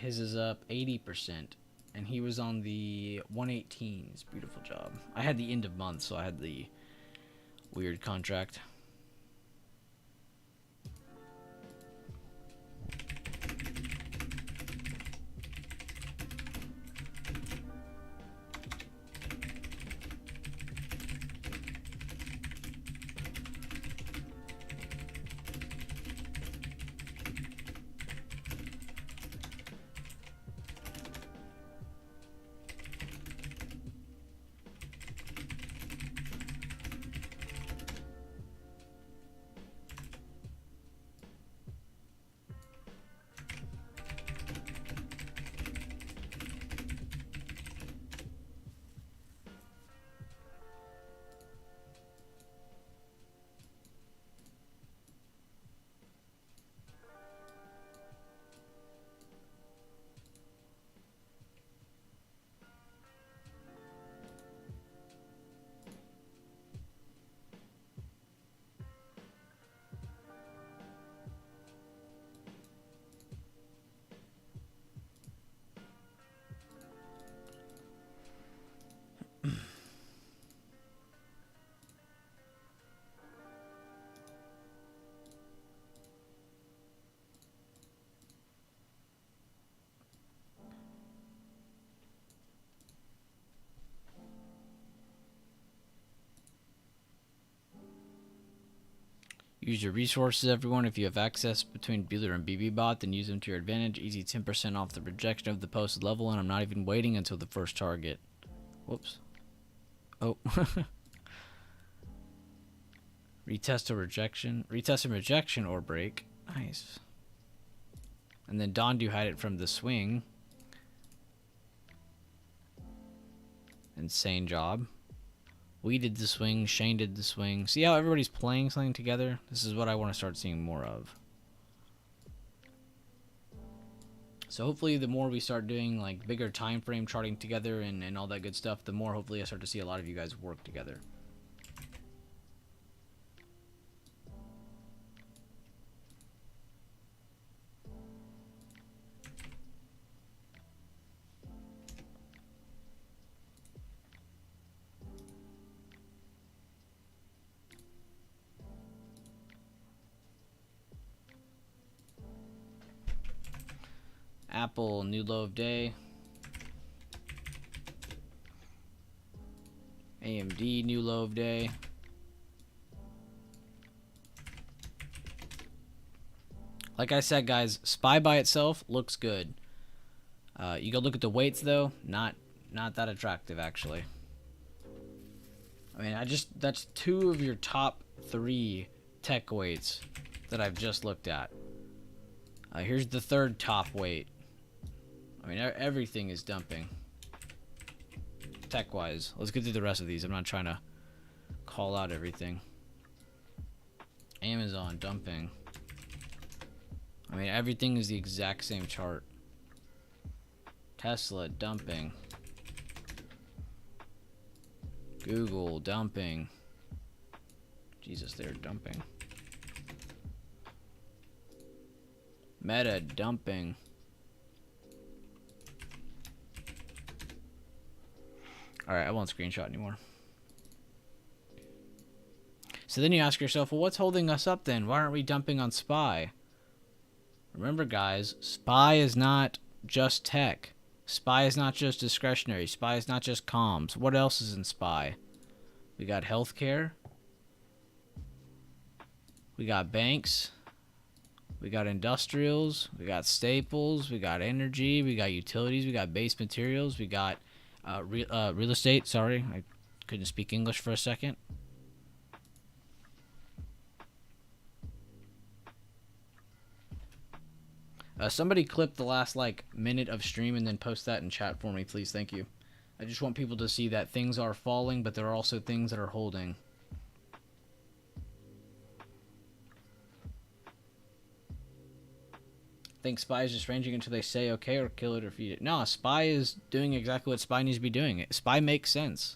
his is up 80%. And he was on the 118s. Beautiful job. I had the end of month, so I had the weird contract. Use your resources, everyone. If you have access between Bueller and BBBot, then use them to your advantage. Easy 10% off the rejection of the posted level, and I'm not even waiting until the first target. Whoops. Oh. Retest a rejection. Retest a rejection or break. Nice. And then Dondu had it from the swing. Insane job. We did the swing, Shane did the swing. See how everybody's playing something together? This is what I want to start seeing more of. So hopefully the more we start doing like bigger time frame charting together and all that good stuff, the more hopefully I start to see a lot of you guys work together. Apple, new low of day. AMD, new low of day. Like I said, guys, SPY by itself looks good. You go look at the weights, though, not that attractive, actually. I mean, that's 2 of your top 3 tech weights that I've just looked at. Here's the 3rd top weight. I mean, everything is dumping. Tech-wise. Let's get through the rest of these. I'm not trying to call out everything. Amazon, dumping. I mean, everything is the exact same chart. Tesla, dumping. Google, dumping. Jesus, they're dumping. Meta, dumping. Alright, I won't screenshot anymore. So then you ask yourself, well, what's holding us up then? Why aren't we dumping on SPY? Remember, guys, SPY is not just tech. SPY is not just discretionary. SPY is not just comms. What else is in SPY? We got healthcare. We got banks. We got industrials. We got staples. We got energy. We got utilities. We got base materials. We got real estate. Sorry, I couldn't speak English for a second. Somebody clip the last minute of stream and then post that in chat for me, please. Thank you. I just want people to see that things are falling, but there are also things that are holding. Think SPY is just ranging until they say okay or kill it or feed it. No, SPY is doing exactly what SPY needs to be doing. SPY makes sense.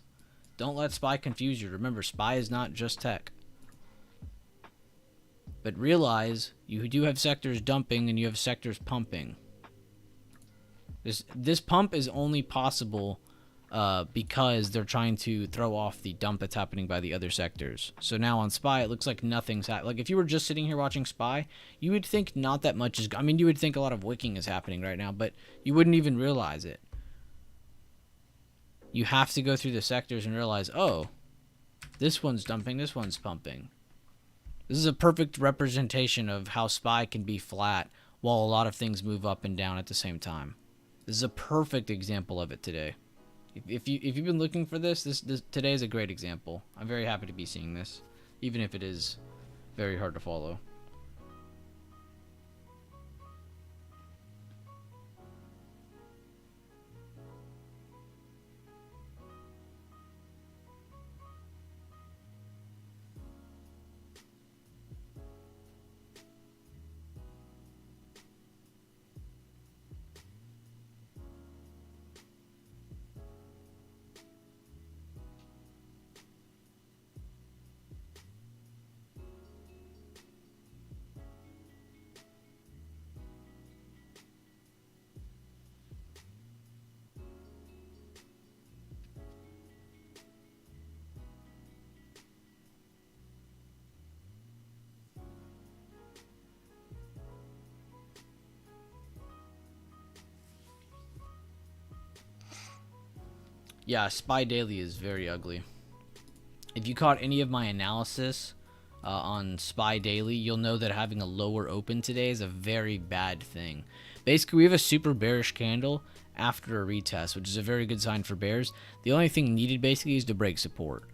Don't let SPY confuse you. Remember, SPY is not just tech. But realize you do have sectors dumping and you have sectors pumping. This pump is only possible because they're trying to throw off the dump that's happening by the other sectors. So now on Spy, it looks like nothing's happening. Like if you were just sitting here watching Spy, you would think not that much is. I mean, you would think a lot of wicking is happening right now, but you wouldn't even realize it. You have to go through the sectors and realize, oh, this one's dumping, this one's pumping. This is a perfect representation of how Spy can be flat while a lot of things move up and down at the same time. This is a perfect example of it today. If you've been looking for this today is a great example. I'm very happy to be seeing this, even if it is very hard to follow. Yeah, Spy Daily is very ugly. If you caught any of my analysis on Spy Daily, you'll know that having a lower open today is a very bad thing. Basically, we have a super bearish candle after a retest, which is a very good sign for bears. The only thing needed basically is to break support.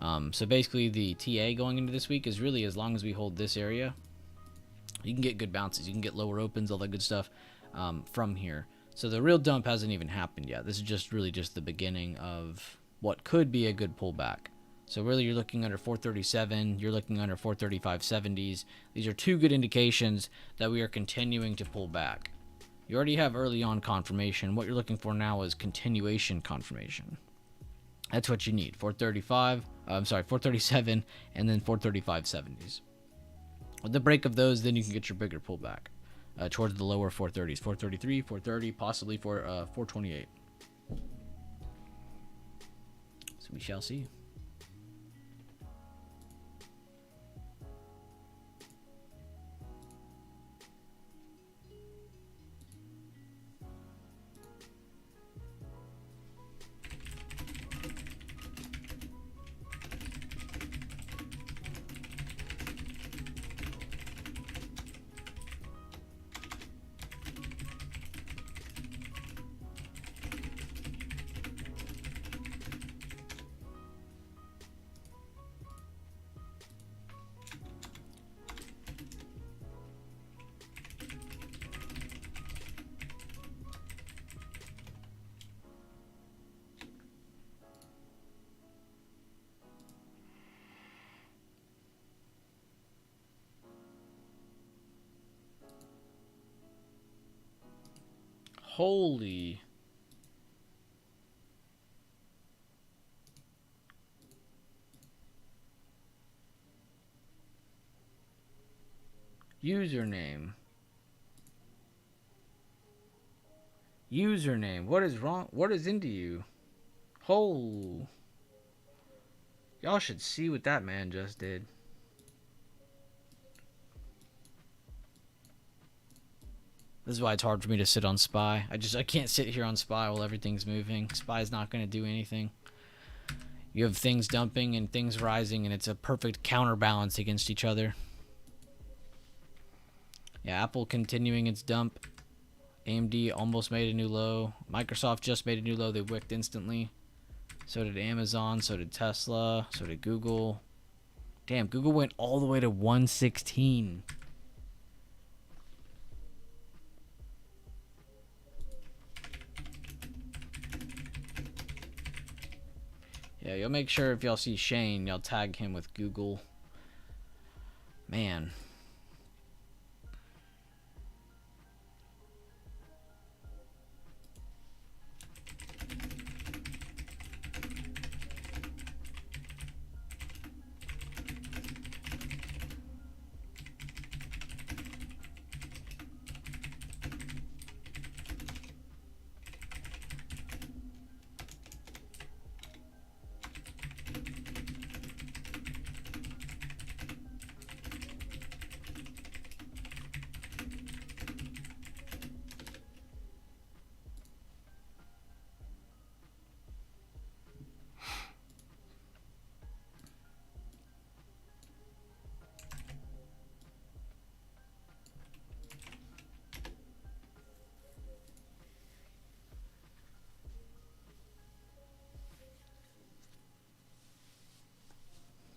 So basically, the TA going into this week is really as long as we hold this area, you can get good bounces. You can get lower opens, all that good stuff from here. So the real dump hasn't even happened yet. This is just really just the beginning of what could be a good pullback. So really you're looking under 437, you're looking under 435.70s. These are two good indications that we are continuing to pull back. You already have early on confirmation. What you're looking for now is continuation confirmation. That's what you need. 437 and then 435.70s. With the break of those, then you can get your bigger pullback. Towards the lower 430s, 433, 430, possibly for 428. So we shall see. Holy. Username. Username. What is wrong? What is into you? Oh. Y'all should see what that man just did. This is why it's hard for me to sit on Spy. I can't sit here on Spy while everything's moving. Spy's not going to do anything. You have things dumping and things rising, and it's a perfect counterbalance against each other. Yeah, Apple continuing its dump. AMD almost made a new low. Microsoft just made a new low. They wicked instantly. So did Amazon. So did Tesla. So did Google. Damn, Google went all the way to 116. Yeah, you'll make sure if y'all see Shane, y'all tag him with Google. Man.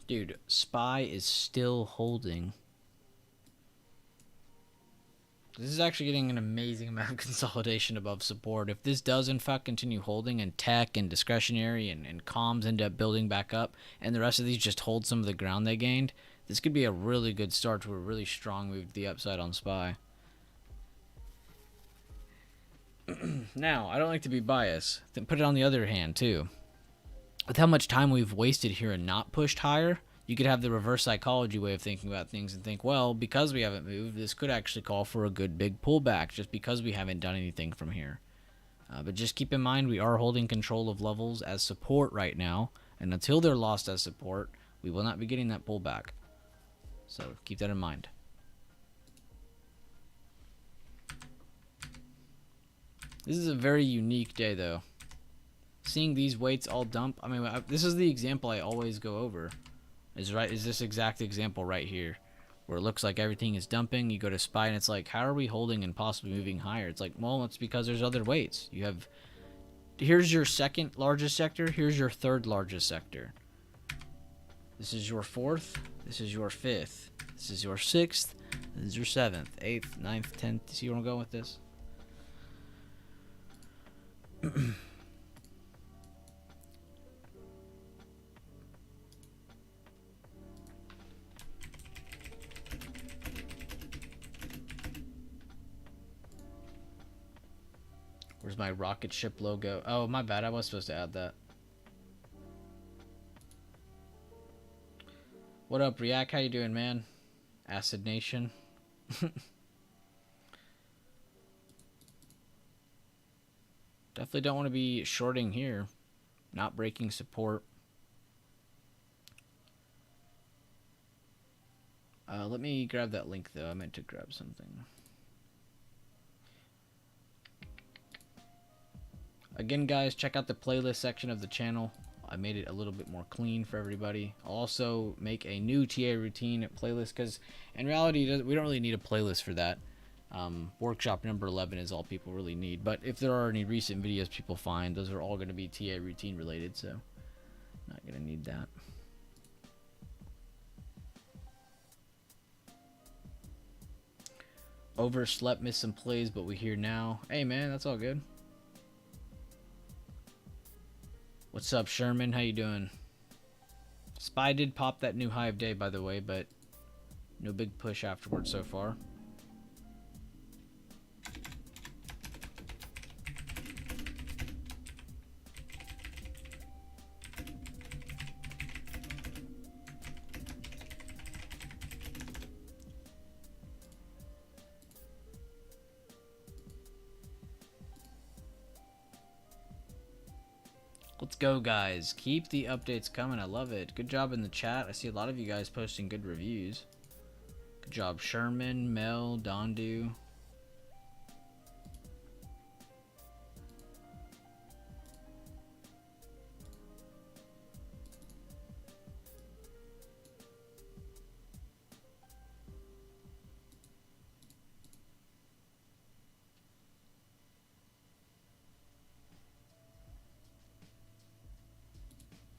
Dude, SPY is still holding. This is actually getting an amazing amount of consolidation above support. If this does in fact continue holding, and tech and discretionary and comms end up building back up, and the rest of these just hold some of the ground they gained, this could be a really good start to a really strong move to the upside on SPY. Now, I don't like to be biased. Then put it on the other hand, too. With how much time we've wasted here and not pushed higher, you could have the reverse psychology way of thinking about things and think, well, because we haven't moved, this could actually call for a good big pullback just because we haven't done anything from here. But just keep in mind, we are holding control of levels as support right now, and until they're lost as support, we will not be getting that pullback. So keep that in mind. This is a very unique day, though. Seeing these weights all dump, I mean, this is the example I always go over. Is this exact example right here, where it looks like everything is dumping. You go to SPY and it's like, how are we holding and possibly moving higher? It's like, well, it's because there's other weights. You have, here's your second largest sector, here's your third largest sector. This is your fourth, this is your fifth, this is your sixth, this is your seventh, eighth, ninth, 10th. See where I'm going with this? Where's my rocket ship logo? Oh, my bad. I was supposed to add that. What up, React? How you doing, man? Acid Nation. Definitely don't want to be shorting here. Not breaking support. Let me grab that link, though. I meant to grab something. Again, guys, check out the playlist section of the channel. I made it a little bit more clean for everybody. I'll also make a new TA routine playlist because in reality, we don't really need a playlist for that. Workshop number 11 is all people really need. But if there are any recent videos people find, those are all going to be TA routine related, so not going to need that. Overslept, missed some plays, but we're here now. Hey, man, that's all good. What's up, Sherman? How you doing? SPY did pop that new high of day, by the way, but no big push afterwards so far. Let's go, guys. Keep the updates coming. I love it. Good job in the chat. I see a lot of you guys posting good reviews. Good job, Sherman, Mel, Dondu.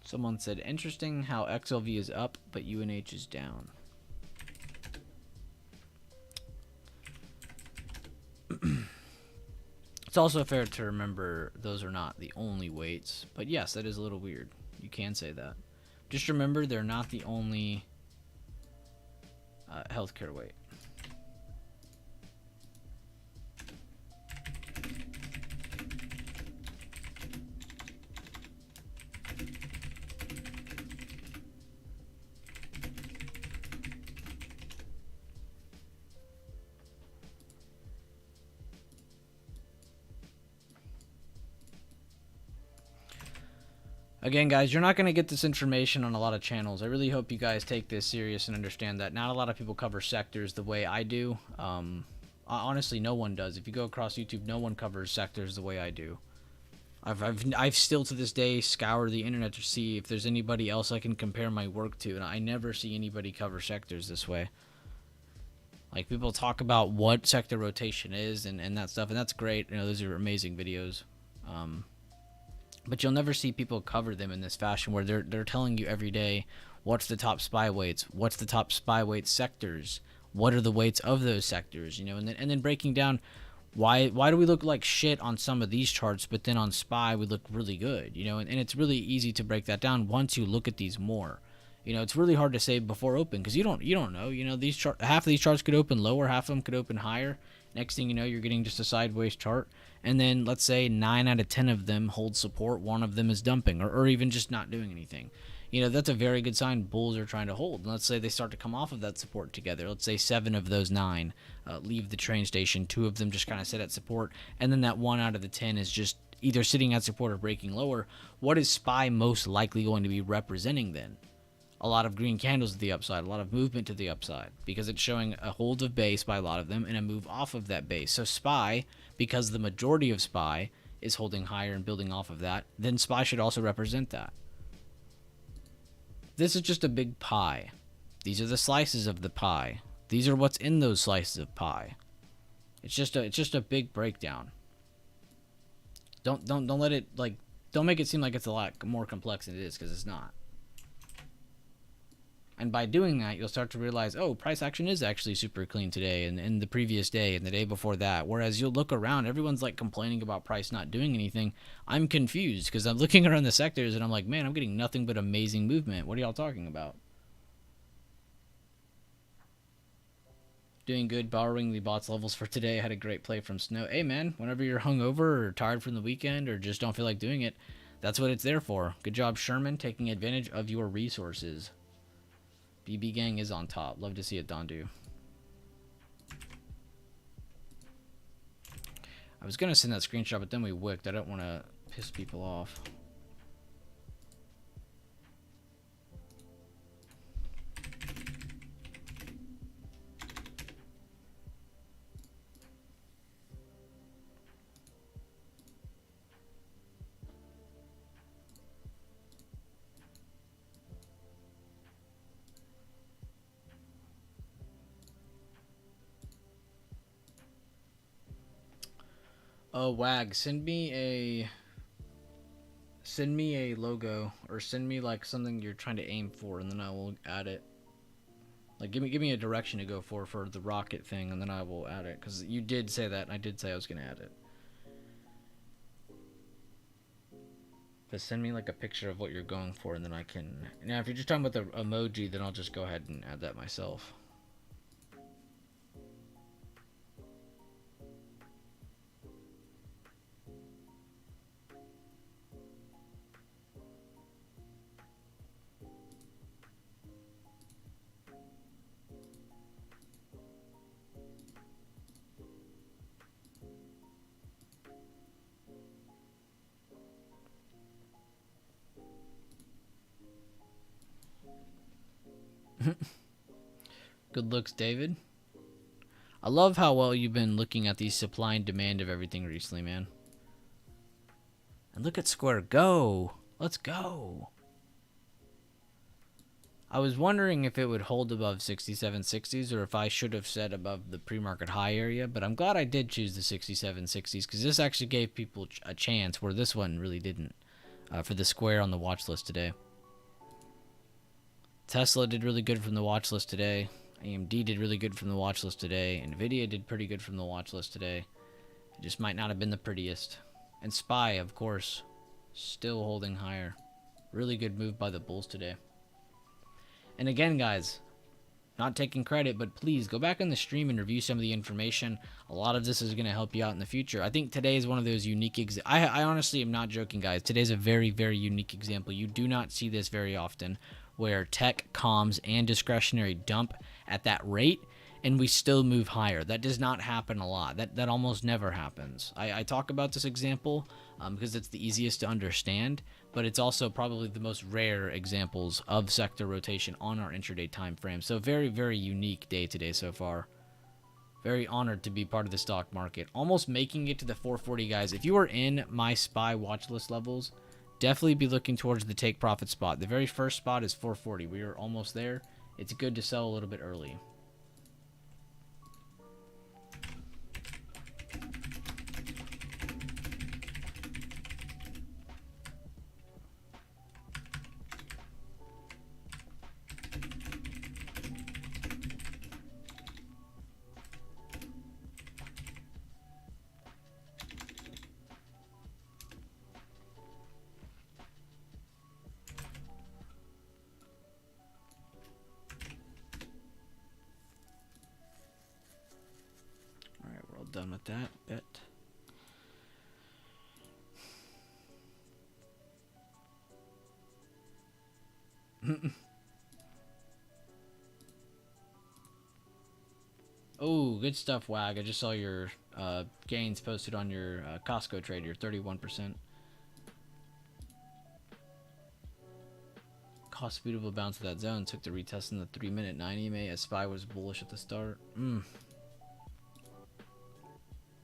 Someone said, interesting how XLV is up, but UNH is down. It's also fair to remember those are not the only weights. But yes, that is a little weird. You can say that. Just remember they're not the only healthcare weight. Again, guys, you're not going to get this information on a lot of channels. I really hope you guys take this serious and understand that not a lot of people cover sectors the way I do. Honestly, no one does. If you go across YouTube, no one covers sectors the way I do. I've still to this day scoured the internet to see if there's anybody else I can compare my work to, and I never see anybody cover sectors this way. Like, people talk about what sector rotation is and that stuff, and that's great. You know, those are amazing videos. But you'll never see people cover them in this fashion where they're telling you every day What's the top SPY weights? What's the top SPY weight sectors? What are the weights of those sectors? You know, and then breaking down why do we look like shit on some of these charts, but then on SPY we look really good, you know, and it's really easy to break that down once you look at these more. You know, it's really hard to say before open because you don't know. You know, these half of these charts could open lower, half of them could open higher. Next thing you know, you're getting just a sideways chart, and then let's say 9 out of 10 of them hold support, one of them is dumping, or even just not doing anything. You know, that's a very good sign bulls are trying to hold. And let's say they start to come off of that support together. Let's say 7 of those 9 leave the train station, 2 of them just kind of sit at support, and then that 1 out of the 10 is just either sitting at support or breaking lower. What is SPY most likely going to be representing then? A lot of green candles to the upside, a lot of movement to the upside, because it's showing a hold of base by a lot of them and a move off of that base. So SPY, because the majority of SPY is holding higher and building off of that, then SPY should also represent that. This is just a big pie. These are the slices of the pie. These are what's in those slices of pie. It's just a big breakdown. Don't let it don't make it seem like it's a lot more complex than it is, because it's not. And by doing that, you'll start to realize, oh, price action is actually super clean today and the previous day and the day before that. Whereas you'll look around, everyone's like complaining about price not doing anything. I'm confused because I'm looking around the sectors and I'm like, man, I'm getting nothing but amazing movement. What are y'all talking about? Doing good, borrowing the bots levels for today. I had a great play from Snow. Hey, man, whenever you're hungover or tired from the weekend or just don't feel like doing it, that's what it's there for. Good job, Sherman, taking advantage of your resources. BB Gang is on top. Love to see it, Dondu. I was going to send that screenshot, but then we wicked. I don't want to piss people off. Wag, send me a logo, or send me like something you're trying to aim for, and then I will add it. Like give me a direction to go for the rocket thing, and then I will add it, because you did say that, and I did say I was gonna add it. But send me like a picture of what you're going for, and then I can. Now, if you're just talking about the emoji, then I'll just go ahead and add that myself. Good looks, David. I love how well you've been looking at the supply and demand of everything recently, man. And look at Square. Go! Let's go! I was wondering if it would hold above 6760s, or if I should have said above the pre-market high area, but I'm glad I did choose the 6760s, because this actually gave people a chance where this one really didn't, for the Square on the watch list today. Tesla did really good from the watch list today. AMD did really good from the watch list today. Nvidia did pretty good from the watch list today. It just might not have been the prettiest. And SPY, of course, still holding higher. Really good move by the bulls today. And again, guys, not taking credit, but please go back on the stream and review some of the information. A lot of this is going to help you out in the future. I think today is one of those unique I honestly am not joking, guys. Today's a very, very unique example. You do not see this very often, where tech, comms, and discretionary dump at that rate, and we still move higher. That does not happen a lot. That almost never happens. I talk about this example because it's the easiest to understand, but it's also probably the most rare examples of sector rotation on our intraday time frame. So very, very unique day today so far. Very honored to be part of the stock market. Almost making it to the 440, guys. If you are in my SPY watch list levels, definitely be looking towards the take profit spot. The very first spot is 440. We are almost there. It's good to sell a little bit early. done with that bit. Oh, good stuff, Wag. I just saw your gains posted on your Costco trade. You're 31%. Cost beautiful bounce of that zone. Took the retest in the 3-minute 9 EMA as SPY was bullish at the start.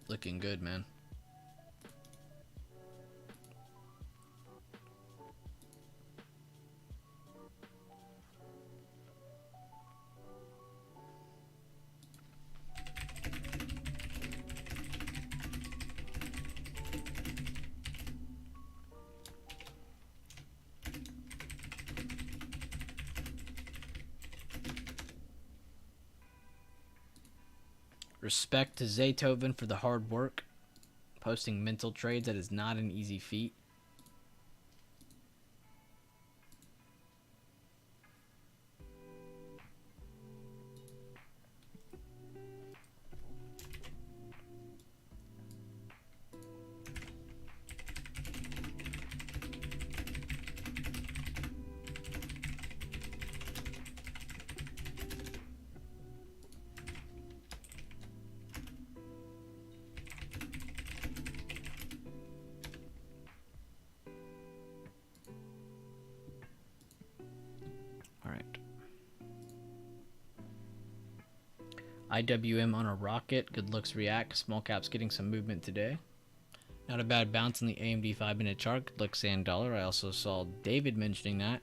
Looking good, man. Respect to Zaytoven for the hard work. Posting mental trades, that is not an easy feat. IWM on a rocket. Good looks react. Small caps getting some movement today. Not a bad bounce in the AMD 5-minute chart. Good looks sand dollar. I also saw David mentioning that.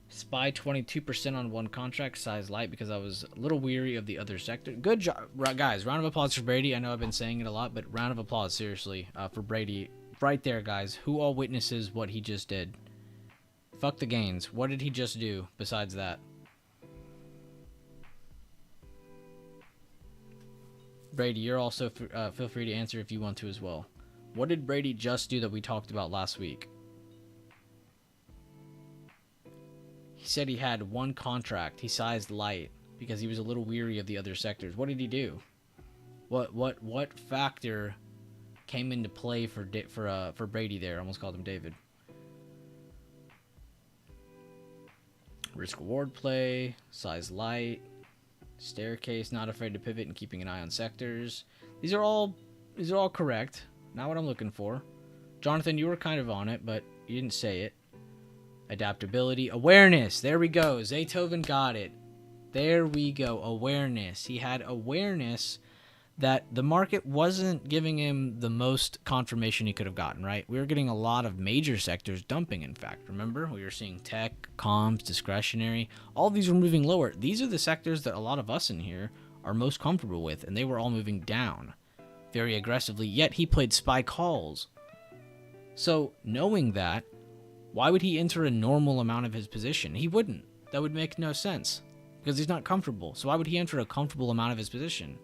SPY 22% on one contract. Size light because I was a little weary of the other sector. Good job, guys. Round of applause for Brady. I know I've been saying it a lot, but round of applause, seriously, for Brady. Right there, guys. Who all witnesses what he just did? Fuck the gains. What did he just do besides that? Brady, you're also feel free to answer if you want to as well. What did Brady just do that we talked about last week? He said he had one contract. He sized light because he was a little weary of the other sectors. What did he do? What factor came into play for Brady there? I almost called him David. Risk reward play, size light. Staircase, not afraid to pivot and keeping an eye on sectors. These are all correct. Not what I'm looking for. Jonathan, you were kind of on it, but you didn't say it. Adaptability, awareness. There we go. Zaytoven got it. There we go. Awareness. He had awareness that the market wasn't giving him the most confirmation he could have gotten, right? We were getting a lot of major sectors dumping, in fact. Remember? We were seeing tech, comms, discretionary. All these were moving lower. These are the sectors that a lot of us in here are most comfortable with, and they were all moving down very aggressively, yet he played SPY calls. So, knowing that, why would he enter a normal amount of his position? He wouldn't. That would make no sense, because he's not comfortable. So why would he enter a comfortable amount of his position?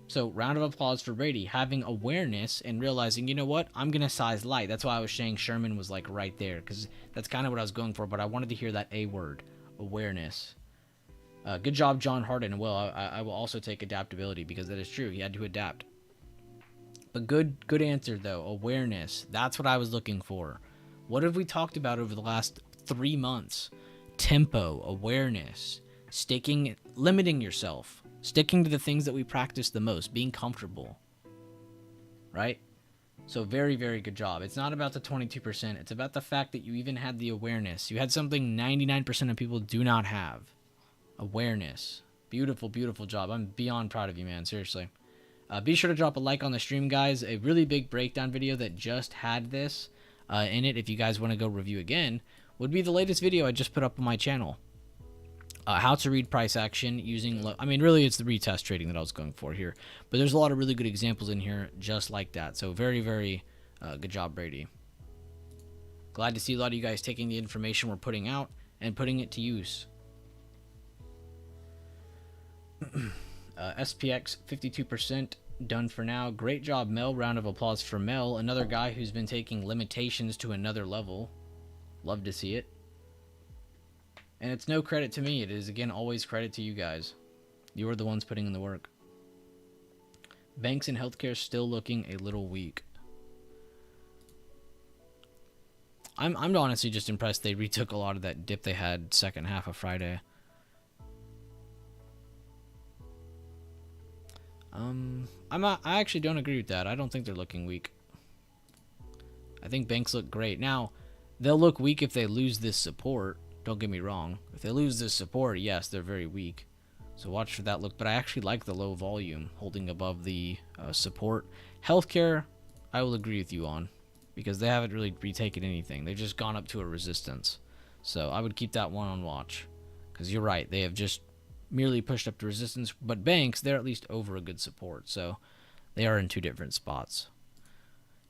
So, round of applause for Brady, having awareness and realizing, you know what, I'm going to size light. That's why I was saying Sherman was like right there, because that's kind of what I was going for, but I wanted to hear that A word, awareness. Good job, John Harden. Well, I will also take adaptability, because that is true. He had to adapt. But good answer, though, awareness. That's what I was looking for. What have we talked about over the last 3 months? Tempo, awareness, limiting yourself. Sticking to the things that we practice the most, being comfortable, right? So very, very good job. It's not about the 22%. It's about the fact that you even had the awareness. You had something 99% of people do not have. Awareness. Beautiful, beautiful job. I'm beyond proud of you, man. Seriously. Be sure to drop a like on the stream, guys. A really big breakdown video that just had this in it, if you guys want to go review again, would be the latest video I just put up on my channel. How to read price action using, really it's the retest trading that I was going for here, but there's a lot of really good examples in here just like that. So very, very good job, Brady. Glad to see a lot of you guys taking the information we're putting out and putting it to use. SPX 52% done for now. Great job, Mel. Round of applause for Mel, another guy who's been taking limitations to another level. Love to see it. And it's no credit to me. It is, again, always credit to you guys. You are the ones putting in the work. Banks and healthcare still looking a little weak. I'm honestly just impressed they retook a lot of that dip they had second half of Friday. I actually don't agree with that. I don't think they're looking weak. I think banks look great. Now, they'll look weak if they lose this support. Don't get me wrong. If they lose this support, yes, they're very weak. So watch for that look. But I actually like the low volume holding above the support. Healthcare, I will agree with you on, because they haven't really retaken anything. They've just gone up to a resistance. So I would keep that one on watch, because you're right. They have just merely pushed up to resistance. But banks, they're at least over a good support. So they are in two different spots.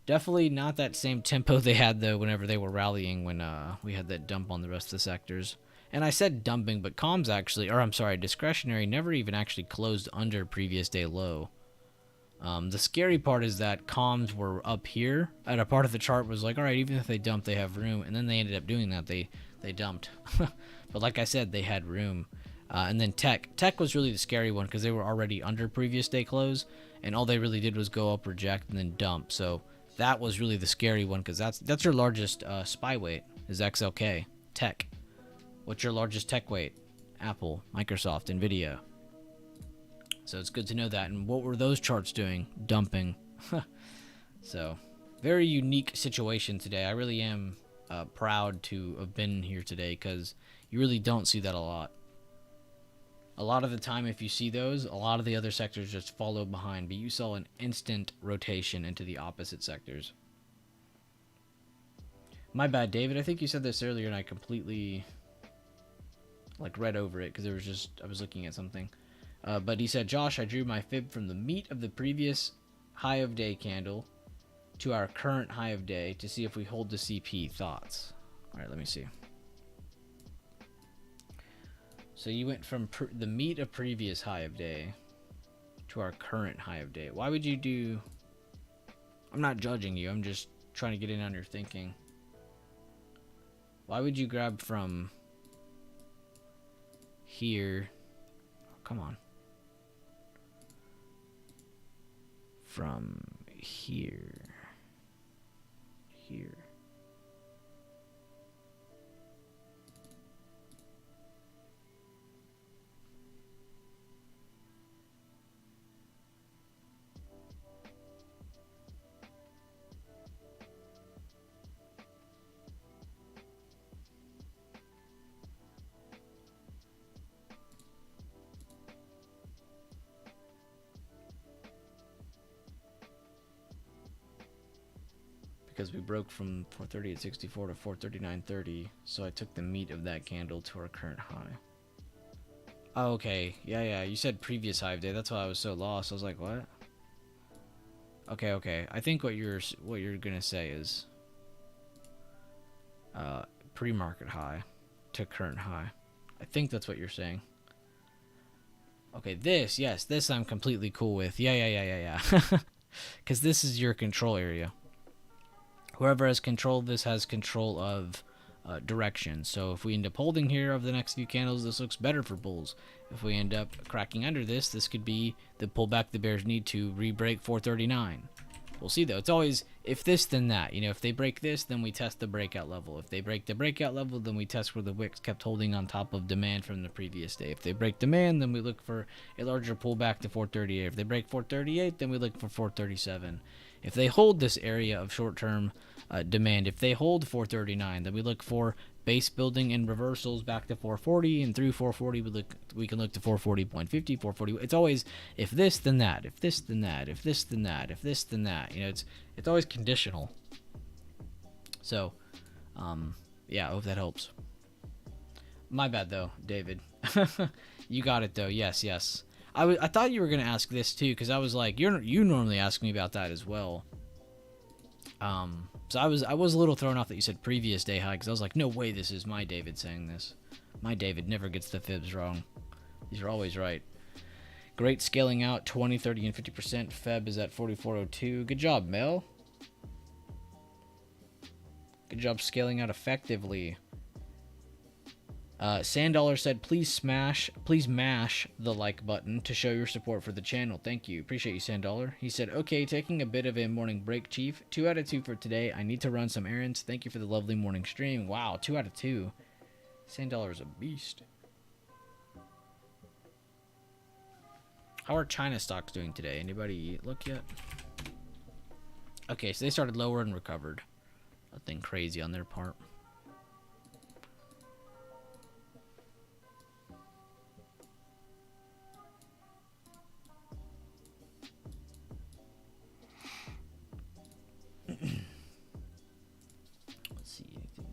Definitely not that same tempo they had, though, whenever they were rallying when we had that dump on the rest of the sectors. And I said dumping, but comms actually, or I'm sorry, discretionary never even actually closed under previous day low. The scary part is that comms were up here at a part of the chart was like, all right, even if they dump, they have room. And then they ended up doing that. They dumped. But like I said, they had room. And then tech was really the scary one, because they were already under previous day close, and all they really did was go up, reject, and then dump. So that was really the scary one, because that's your largest SPY weight is XLK tech. What's your largest tech weight? Apple, Microsoft, Nvidia. So it's good to know that. And what were those charts doing? Dumping. So very unique situation today. I really am proud to have been here today, because you really don't see that a lot. A lot of the time, if you see those, a lot of the other sectors just follow behind, but you saw an instant rotation into the opposite sectors. My bad, David. I think you said this earlier, and I completely read over it, because I was looking at something. But he said, Josh, I drew my fib from the meat of the previous high of day candle to our current high of day to see if we hold the CP. Thoughts? All right, let me see. So you went from the meat of previous high of day to our current high of day. Why would you do... I'm not judging you. I'm just trying to get in on your thinking. Why would you grab from here... Oh, come on. From here... Here... because we broke from 430 at 64 to 439.30, so I took the meat of that candle to our current high. Oh, okay. Yeah. You said previous high of day. That's why I was so lost. I was like, what? Okay. I think what you're gonna say is pre-market high to current high. I think that's what you're saying. Okay, this I'm completely cool with. Yeah. Because this is your control area. Whoever has control of this has control of direction. So if we end up holding here over the next few candles, this looks better for bulls. If we end up cracking under this, this could be the pullback the bears need to re-break 439. We'll see though. It's always if this then that. If they break this, then we test the breakout level. If they break the breakout level, then we test where the wicks kept holding on top of demand from the previous day. If they break demand, then we look for a larger pullback to 438. If they break 438, then we look for 437. If they hold this area of short-term demand, if they hold 439, then we look for base building and reversals back to 440, and through 440 we can look to 440.50, 440. It's always if this then that, if this then that, if this then that, if this then that. It's always conditional. So, yeah, I hope that helps. My bad though, David. You got it though. Yes. I thought you were gonna ask this too, because I was like, you normally ask me about that as well. So I was a little thrown off that you said previous day high, because I was like, no way, this is my David saying this. My David never gets the fibs wrong. These are always right. Great scaling out, 20, 30, and 50%. Feb is at 44.02. Good job, Mel. Good job scaling out effectively. Sandollar said, please mash the like button to show your support for the channel. Thank you. Appreciate you, Sandollar. He said, okay, taking a bit of a morning break, Chief. 2 out of 2 for today. I need to run some errands. Thank you for the lovely morning stream. Wow, 2 out of 2. Sandollar's a beast. How are China stocks doing today? Anybody look yet? Okay, so they started lower and recovered. Nothing crazy on their part. Let's see anything.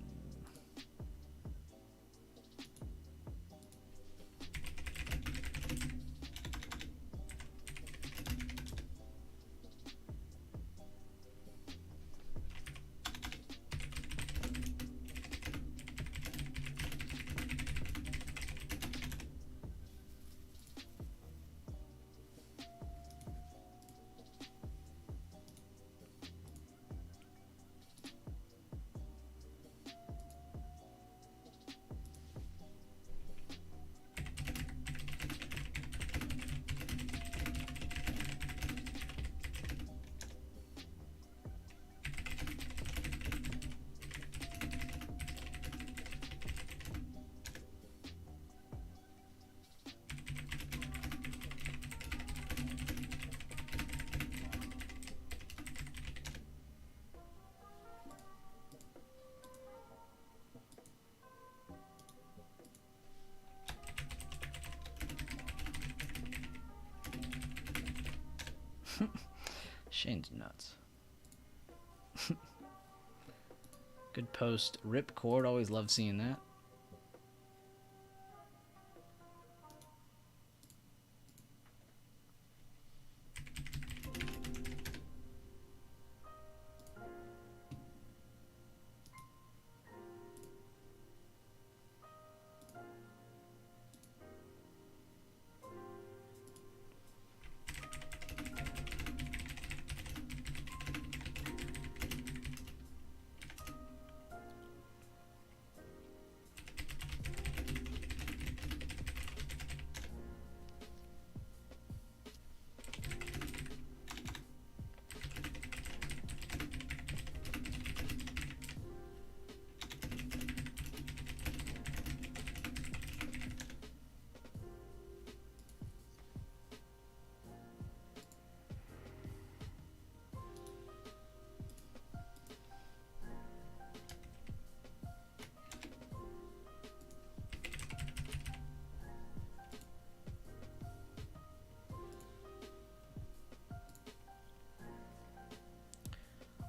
Shane's nuts. Good post. Rip Cord. Always love seeing that.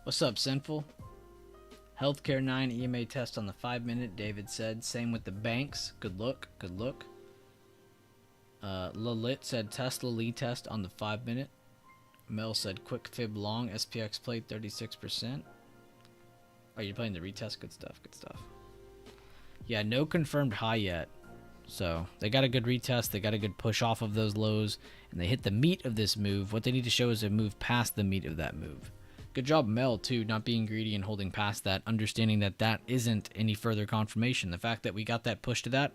What's up, Sinful? Healthcare 9 EMA test on the 5-minute, David said. Same with the banks. Good look, good look. Lalit said Tesla Lee test on the 5-minute. Mel said quick fib long. SPX played 36%. Oh, you're playing the retest? Good stuff, good stuff. Yeah, no confirmed high yet. So they got a good retest. They got a good push off of those lows. And they hit the meat of this move. What they need to show is a move past the meat of that move. Good job, Mel, too, not being greedy and holding past that, understanding that that isn't any further confirmation. The fact that we got that push to that,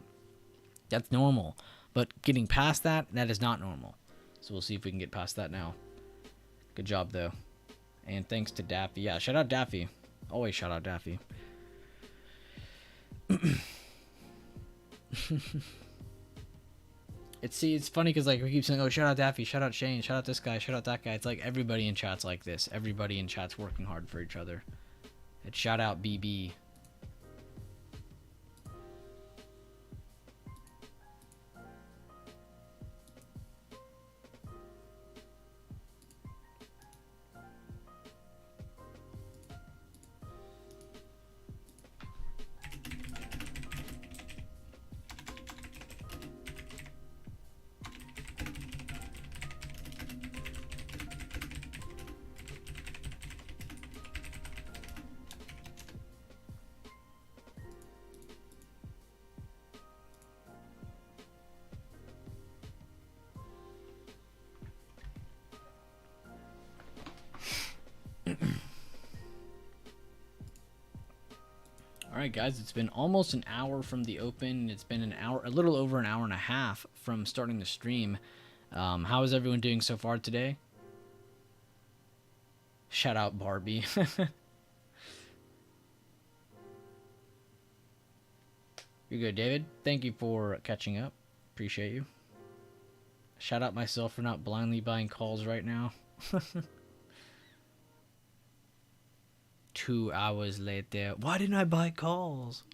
that's normal. But getting past that, that is not normal. So we'll see if we can get past that now. Good job, though. And thanks to Daffy. Yeah, shout out Daffy. Always shout out Daffy. It's funny because like we keep saying, oh, shout out Daffy, shout out Shane, shout out this guy, shout out that guy. It's like everybody in chat's like this. Everybody in chat's working hard for each other. It's shout out BB. Alright guys, it's been almost an hour from the open. It's been a little over an hour and a half from starting the stream. How is everyone doing so far today? Shout out Barbie. You're good, David. Thank you for catching up. Appreciate you. Shout out myself for not blindly buying calls right now. 2 hours later. Why didn't I buy calls?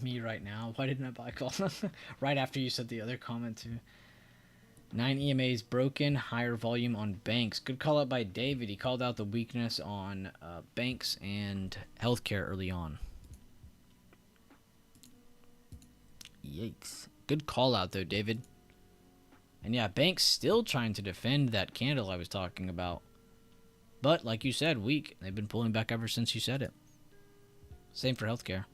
Me right now. Why didn't I buy calls? Right after you said the other comment too. 9 EMAs broken, higher volume on banks. Good call out by David. He called out the weakness on banks and healthcare early on. Yikes. Good call out though, David. And yeah, banks still trying to defend that candle I was talking about. But like you said, weak. They've been pulling back ever since you said it. Same for healthcare.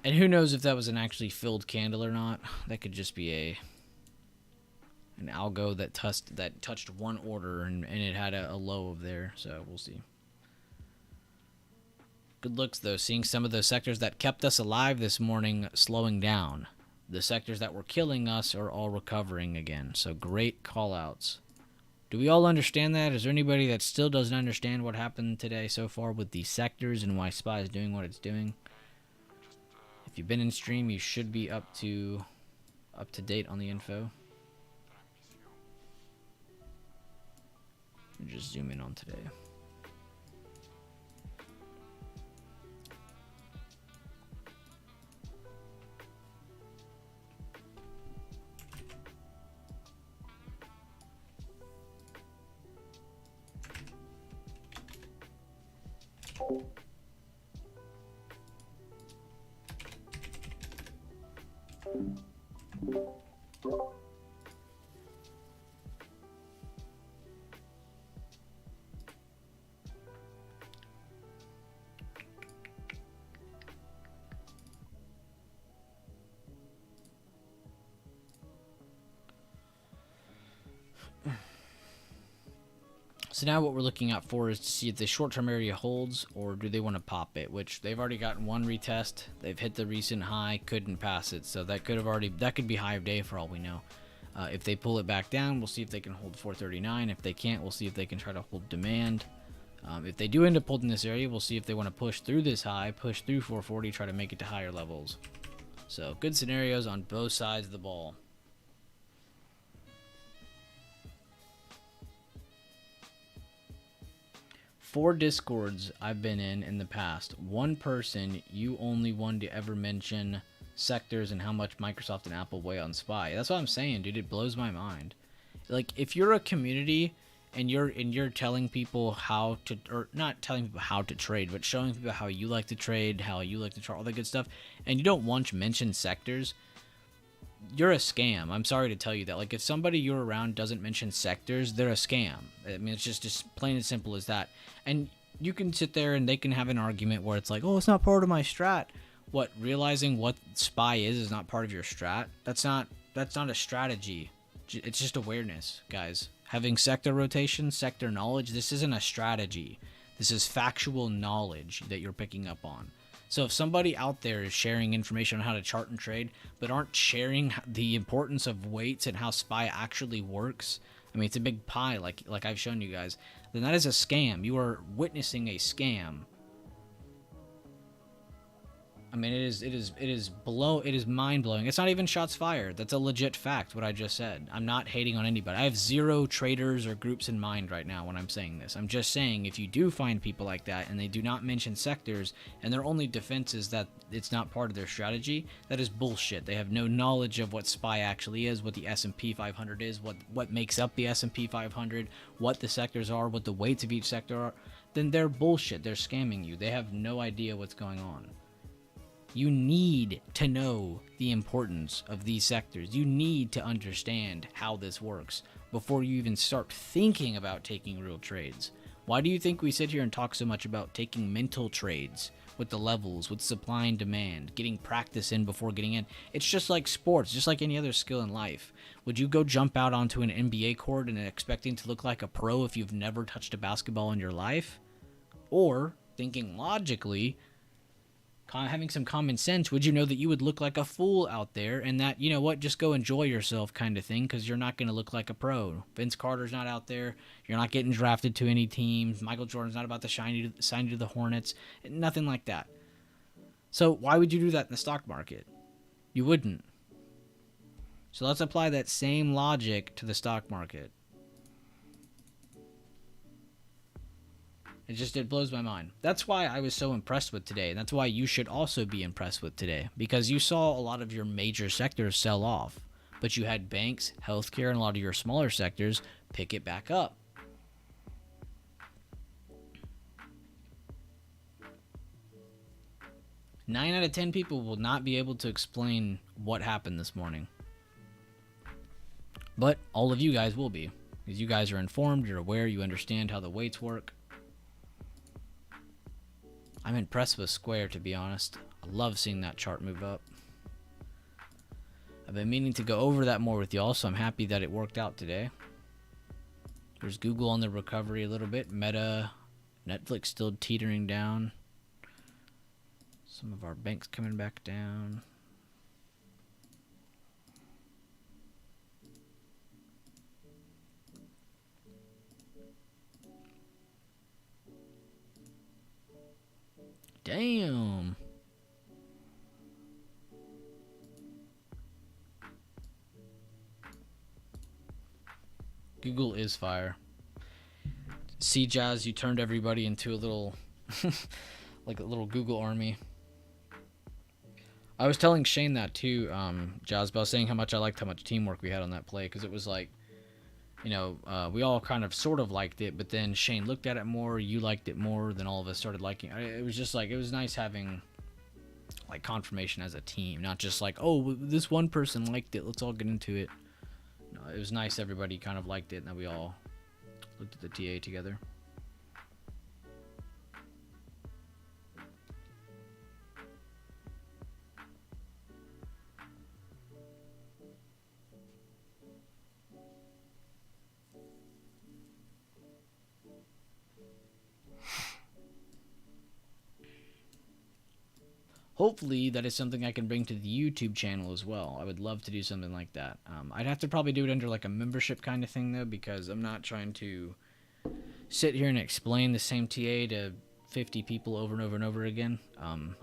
And who knows if that was an actually filled candle or not. That could just be an algo that touched one order and it had a low of there. So we'll see. Good looks though, seeing some of those sectors that kept us alive this morning slowing down. The sectors that were killing us are all recovering again. So great call outs. Do we all understand that? Is there anybody that still doesn't understand what happened today so far with these sectors and why SPY is doing what it's doing? If you've been in stream, you should be up to date on the info. Just zoom in on today. So now what we're looking out for is to see if the short-term area holds or do they want to pop it, which they've already gotten one retest. They've hit the recent high, couldn't pass it. So that could be high of day for all we know. If they pull it back down, we'll see if they can hold 439. If they can't, we'll see if they can try to hold demand. If they do end up holding this area, we'll see if they want to push through this high, push through 440, try to make it to higher levels. So good scenarios on both sides of the ball. Four discords I've been in the past. One person, you only one to ever mention sectors and how much Microsoft and Apple weigh on SPY. That's what I'm saying, dude. It blows my mind. Like, if you're a community and you're telling people how to, or not telling people how to trade, but showing people how you like to trade, how you like to chart, all that good stuff, and you don't once mention sectors, you're a scam. I'm sorry to tell you that. Like, if somebody you're around doesn't mention sectors, they're a scam. I mean, it's just plain and simple as that. And you can sit there and they can have an argument where it's like, oh, it's not part of my strat. What, realizing what SPY is not part of your strat? That's not a strategy. It's just awareness, guys. Having sector rotation, sector knowledge, this isn't a strategy. This is factual knowledge that you're picking up on. So if somebody out there is sharing information on how to chart and trade, but aren't sharing the importance of weights and how SPY actually works, I mean, it's a big pie, like I've shown you guys, then that is a scam. You are witnessing a scam. I mean, it is mind blowing. It's not even shots fired. That's a legit fact, what I just said. I'm not hating on anybody. I have zero traders or groups in mind right now when I'm saying this. I'm just saying if you do find people like that and they do not mention sectors and their only defense is that it's not part of their strategy, that is bullshit. They have no knowledge of what SPY actually is, what the S&P 500 is, what makes up the S&P 500, what the sectors are, what the weights of each sector are. Then they're bullshit. They're scamming you. They have no idea what's going on. You need to know the importance of these sectors. You need to understand how this works before you even start thinking about taking real trades. Why do you think we sit here and talk so much about taking mental trades with the levels, with supply and demand, getting practice in before getting in? It's just like sports, just like any other skill in life. Would you go jump out onto an NBA court and expecting to look like a pro if you've never touched a basketball in your life? Or, thinking logically, having some common sense, would you know that you would look like a fool out there and that, you know what, just go enjoy yourself kind of thing because you're not going to look like a pro. Vince Carter's not out there. You're not getting drafted to any teams. Michael Jordan's not about to sign you to the Hornets. Nothing like that. So why would you do that in the stock market? You wouldn't. So let's apply that same logic to the stock market. It blows my mind. That's why I was so impressed with today. And that's why you should also be impressed with today. Because you saw a lot of your major sectors sell off. But you had banks, healthcare, and a lot of your smaller sectors pick it back up. Nine out of 10 people will not be able to explain what happened this morning. But all of you guys will be. Because you guys are informed, you're aware, you understand how the weights work. I'm impressed with Square, to be honest. I love seeing that chart move up. I've been meaning to go over that more with y'all, so I'm happy that it worked out today. There's Google on the recovery a little bit. Meta, Netflix still teetering down. Some of our banks coming back down. Damn. Google is fire. See, Jazz, you turned everybody into a little, like a little Google army. I was telling Shane that too, Jazz, about saying how much I liked how much teamwork we had on that play, because it was like, you know, we all kind of sort of liked it, but then Shane looked at it more, you liked it more, then all of us started liking it. It was just like, it was nice having like confirmation as a team, not just like, oh, this one person liked it, let's all get into it. No, it was nice everybody kind of liked it, and that we all looked at the TA together. Hopefully that is something I can bring to the YouTube channel as well. I would love to do something like that. I'd have to probably do it under like a membership kind of thing though, because I'm not trying to sit here and explain the same TA to 50 people over and over and over again.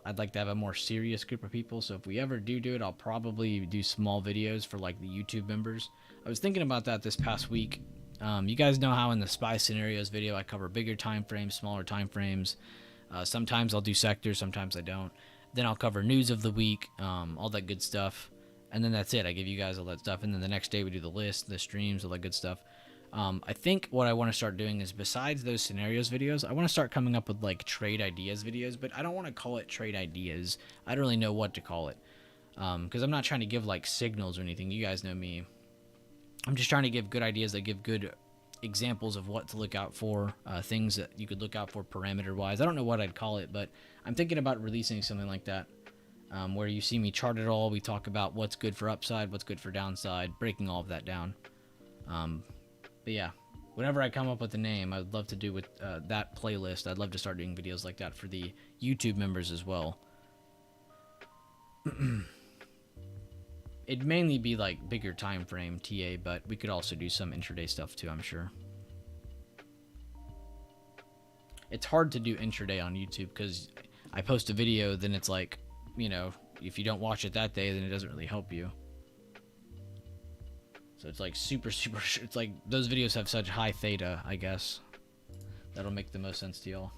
I'd like to have a more serious group of people, so if we ever do it, I'll probably do small videos for like the YouTube members. I was thinking about that this past week. You guys know how in the SPY scenarios video I cover bigger time frames, smaller time frames. Sometimes I'll do sectors, sometimes I don't. Then I'll cover news of the week, all that good stuff. And then that's it. I give you guys all that stuff. And then the next day we do the list, the streams, all that good stuff. I think what I want to start doing is, besides those scenarios videos, I want to start coming up with like trade ideas videos. But I don't want to call it trade ideas. I don't really know what to call it. Because I'm not trying to give like signals or anything. You guys know me. I'm just trying to give good ideas that give good examples of what to look out for, things that you could look out for parameter wise. I don't know what I'd call it, but I'm thinking about releasing something like that, where you see me chart it all. We talk about what's good for upside, what's good for downside, breaking all of that down. But yeah, whenever I come up with a name, I'd love to do with that playlist. I'd love to start doing videos like that for the YouTube members as well. It'd mainly be like bigger time frame TA, but we could also do some intraday stuff too, I'm sure. It's hard to do intraday on YouTube because I post a video, then it's like you know, if you don't watch it that day, then it doesn't really help you. So it's like super, it's like those videos have such high theta, I guess. That'll make the most sense to y'all.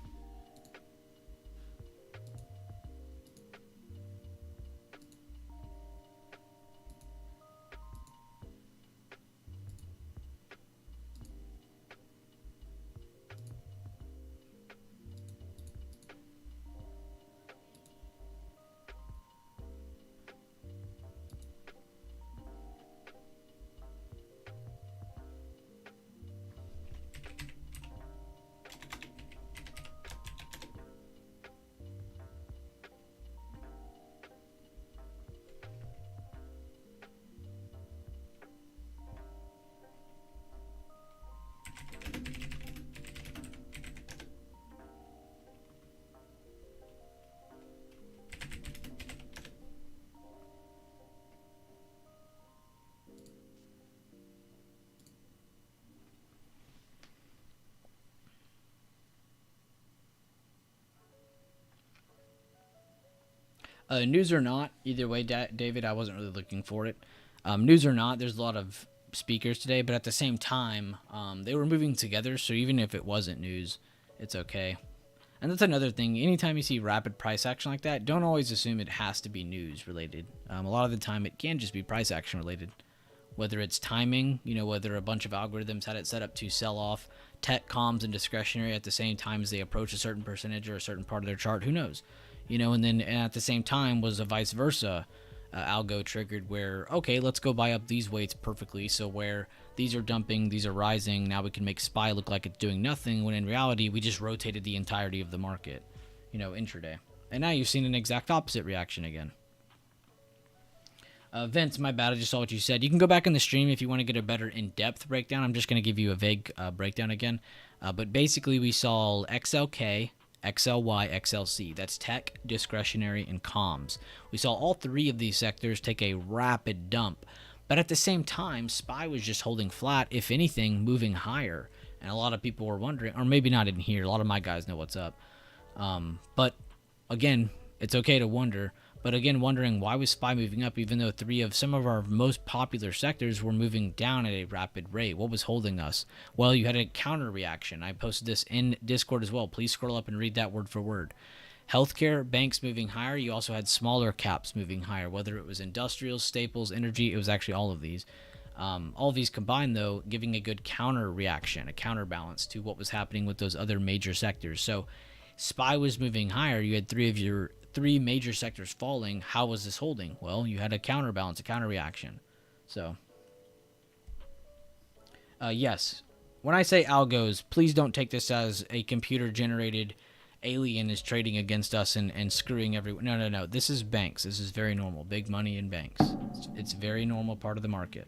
News or not, either way, David, I wasn't really looking for it. News or not, there's a lot of speakers today, but at the same time, they were moving together, so even if it wasn't news, it's okay. And that's another thing. Anytime you see rapid price action like that, don't always assume it has to be news related. A lot of the time, it can just be price action related. Whether it's timing, you know, whether a bunch of algorithms had it set up to sell off tech, comms, and discretionary at the same time as they approach a certain percentage or a certain part of their chart, who knows? You know, and then at the same time was a vice versa algo triggered where, okay, let's go buy up these weights perfectly. So where these are dumping, these are rising, now we can make SPY look like it's doing nothing, when in reality, we just rotated the entirety of the market, you know, intraday. And now you've seen an exact opposite reaction again. Vince, my bad, I just saw what you said. You can go back in the stream if you want to get a better in-depth breakdown. I'm just going to give you a vague breakdown again. But basically, we saw XLK, XLY, XLC. That's tech, discretionary, and comms. We saw all three of these sectors take a rapid dump. But at the same time, SPY was just holding flat, if anything, moving higher. And a lot of people were wondering, or maybe not in here, a lot of my guys know what's up. But again, it's okay to wonder. But again, wondering why was SPY moving up even though three of some of our most popular sectors were moving down at a rapid rate? What was holding us? Well, you had a counter reaction. I posted this in Discord as well. Please scroll up and read that word for word. Healthcare, banks moving higher. You also had smaller caps moving higher, whether it was industrials, staples, energy. It was actually all of these. All of these combined, though, giving a good counter reaction, a counterbalance to what was happening with those other major sectors. So SPY was moving higher. You had three major sectors falling. How was this holding? Well, you had a counterbalance, a counter reaction. So, yes, when I say algos, please don't take this as a computer-generated alien is trading against us and screwing everyone. No. This is banks. This is very normal. Big money in banks. It's a very normal part of the market.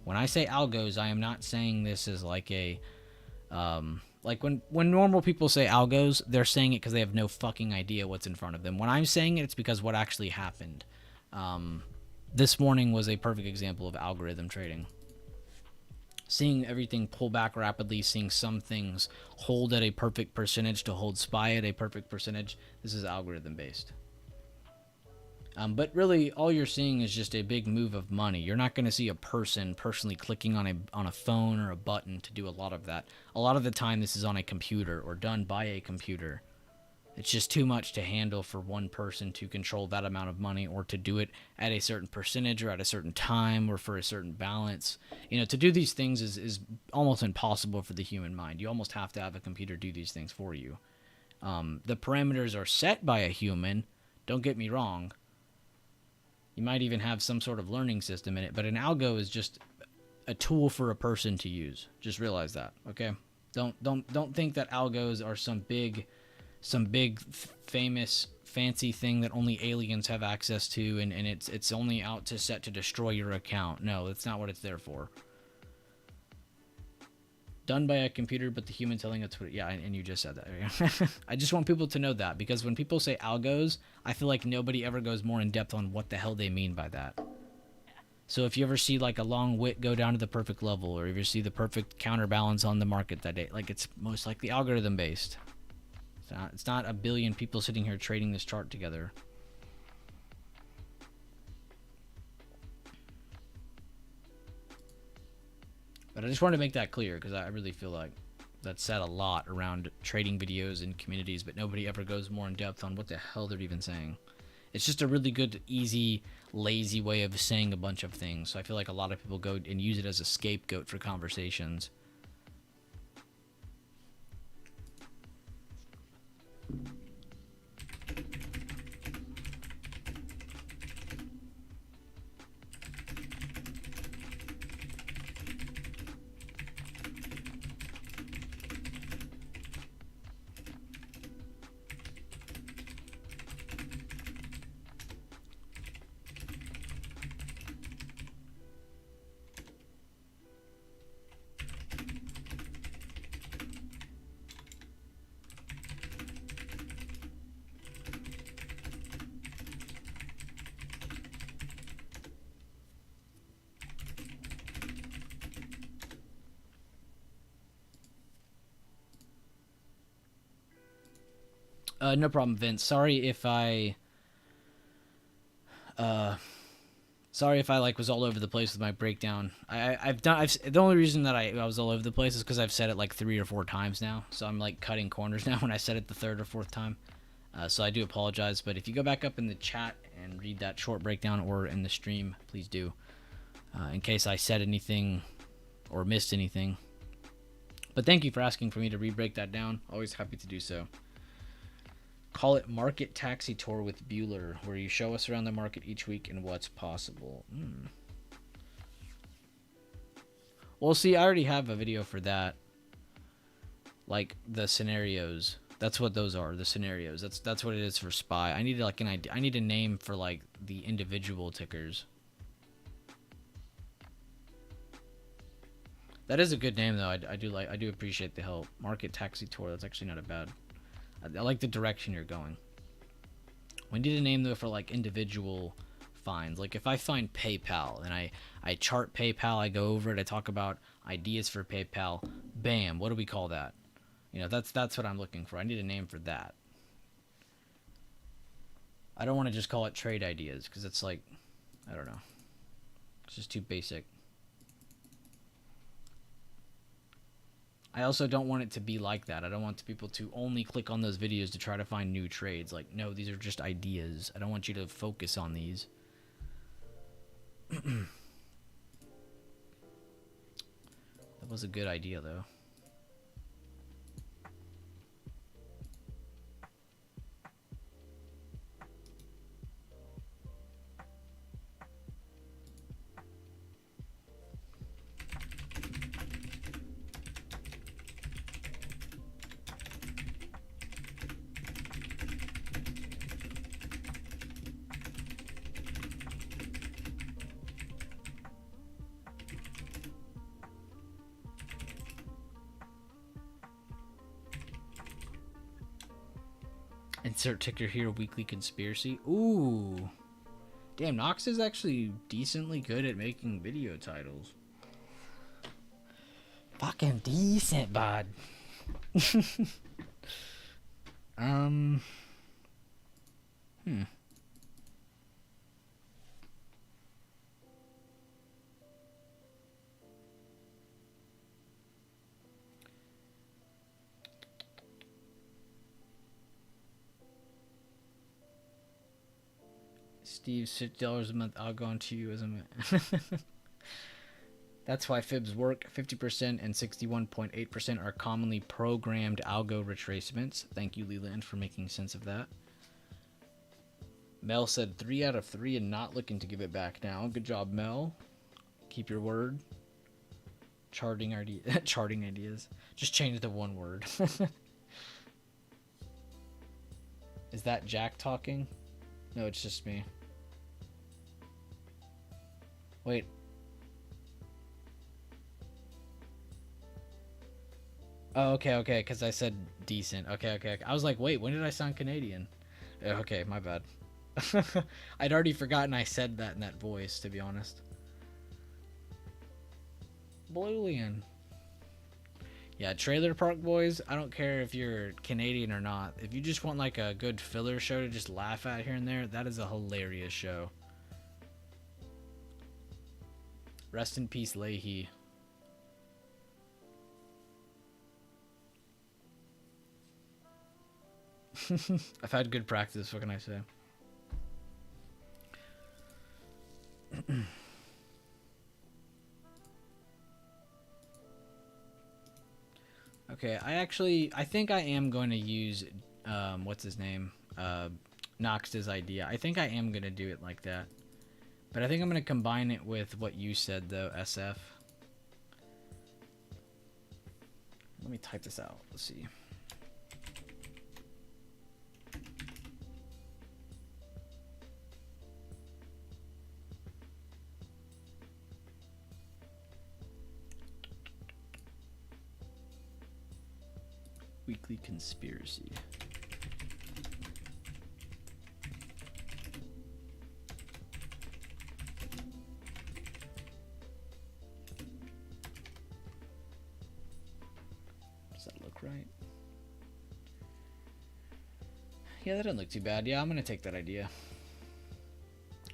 When I say algos, I am not saying this as like a... like when normal people say algos, they're saying it because they have no fucking idea what's in front of them. When I'm saying it, it's because what actually happened. This morning was a perfect example of algorithm trading. Seeing everything pull back rapidly, seeing some things hold at a perfect percentage to hold SPY at a perfect percentage. This is algorithm based. But really, all you're seeing is just a big move of money. You're not going to see a person personally clicking on a phone or a button to do a lot of that. A lot of the time, this is on a computer or done by a computer. It's just too much to handle for one person to control that amount of money or to do it at a certain percentage or at a certain time or for a certain balance. You know, to do these things is almost impossible for the human mind. You almost have to have a computer do these things for you. The parameters are set by a human. Don't get me wrong. You might even have some sort of learning system in it, but an algo is just a tool for a person to use. Just realize that, okay? Don't think that algos are some big famous fancy thing that only aliens have access to and it's only out to set to destroy your account. No, that's not what it's there for. Done by a computer, but the human telling it to... Yeah, and you just said that. I just want people to know that, because when people say algos, I feel like nobody ever goes more in depth on what the hell they mean by that. So if you ever see like a long wick go down to the perfect level, or if you see the perfect counterbalance on the market that day, like it's most likely algorithm based. It's not a billion people sitting here trading this chart together. But I just wanted to make that clear because I really feel like that's said a lot around trading videos and communities, but nobody ever goes more in depth on what the hell they're even saying. It's just a really good, easy, lazy way of saying a bunch of things. So I feel like a lot of people go and use it as a scapegoat for conversations. No problem, Vince. Sorry if I like was all over the place with my breakdown. The only reason that I was all over the place is because I've said it like 3 or 4 times now. So I'm like cutting corners now when I said it the 3rd or 4th time. So I do apologize. But if you go back up in the chat and read that short breakdown or in the stream, please do. In case I said anything or missed anything. But thank you for asking for me to re-break that down. Always happy to do so. Call it Market Taxi Tour with Bueller, where you show us around the market each week and what's possible. Well, see, I already have a video for that. Like the scenarios. That's what those are. The scenarios. That's what it is for SPY. I need like an idea. I need a name for like the individual tickers. That is a good name though. I do appreciate the help. Market Taxi Tour. That's actually not a bad. I like the direction you're going. We need a name though for like individual finds. Like if I find PayPal and I chart PayPal, I go over it, I talk about ideas for PayPal. Bam, what do we call that? You know, that's what I'm looking for. I need a name for that. I don't want to just call it trade ideas because it's like, I don't know. It's just too basic. I also don't want it to be like that. I don't want people to only click on those videos to try to find new trades. Like, no, these are just ideas. I don't want you to focus on these. That was a good idea, though. Insert ticker here, weekly conspiracy. Ooh. Damn, Nox is actually decently good at making video titles. Fucking decent, bud. Steve, $60 a month, I'll go on to you as a That's why fibs work. 50% and 61.8% are commonly programmed algo retracements. Thank you, Leland, for making sense of that. Mel said 3 out of 3 and not looking to give it back now. Good job, Mel. Keep your word. Charting ideas. Just change the one word. Is that Jack talking? No, it's just me. Wait. Oh, okay, because I said decent. Okay. I was like, wait, when did I sound Canadian? Okay, my bad. I'd already forgotten I said that in that voice, to be honest. Boolean. Yeah, Trailer Park Boys, I don't care if you're Canadian or not. If you just want like a good filler show to just laugh at here and there, that is a hilarious show. Rest in peace, Leahy. I've had good practice. What can I say? Okay, I think I am going to use, what's his name? Nox's idea. I think I am going to do it like that. But I think I'm going to combine it with what you said, though, SF. Let me type this out. Let's see. Weekly conspiracy. Does that look right? Yeah, that doesn't look too bad. Yeah, I'm gonna take that idea.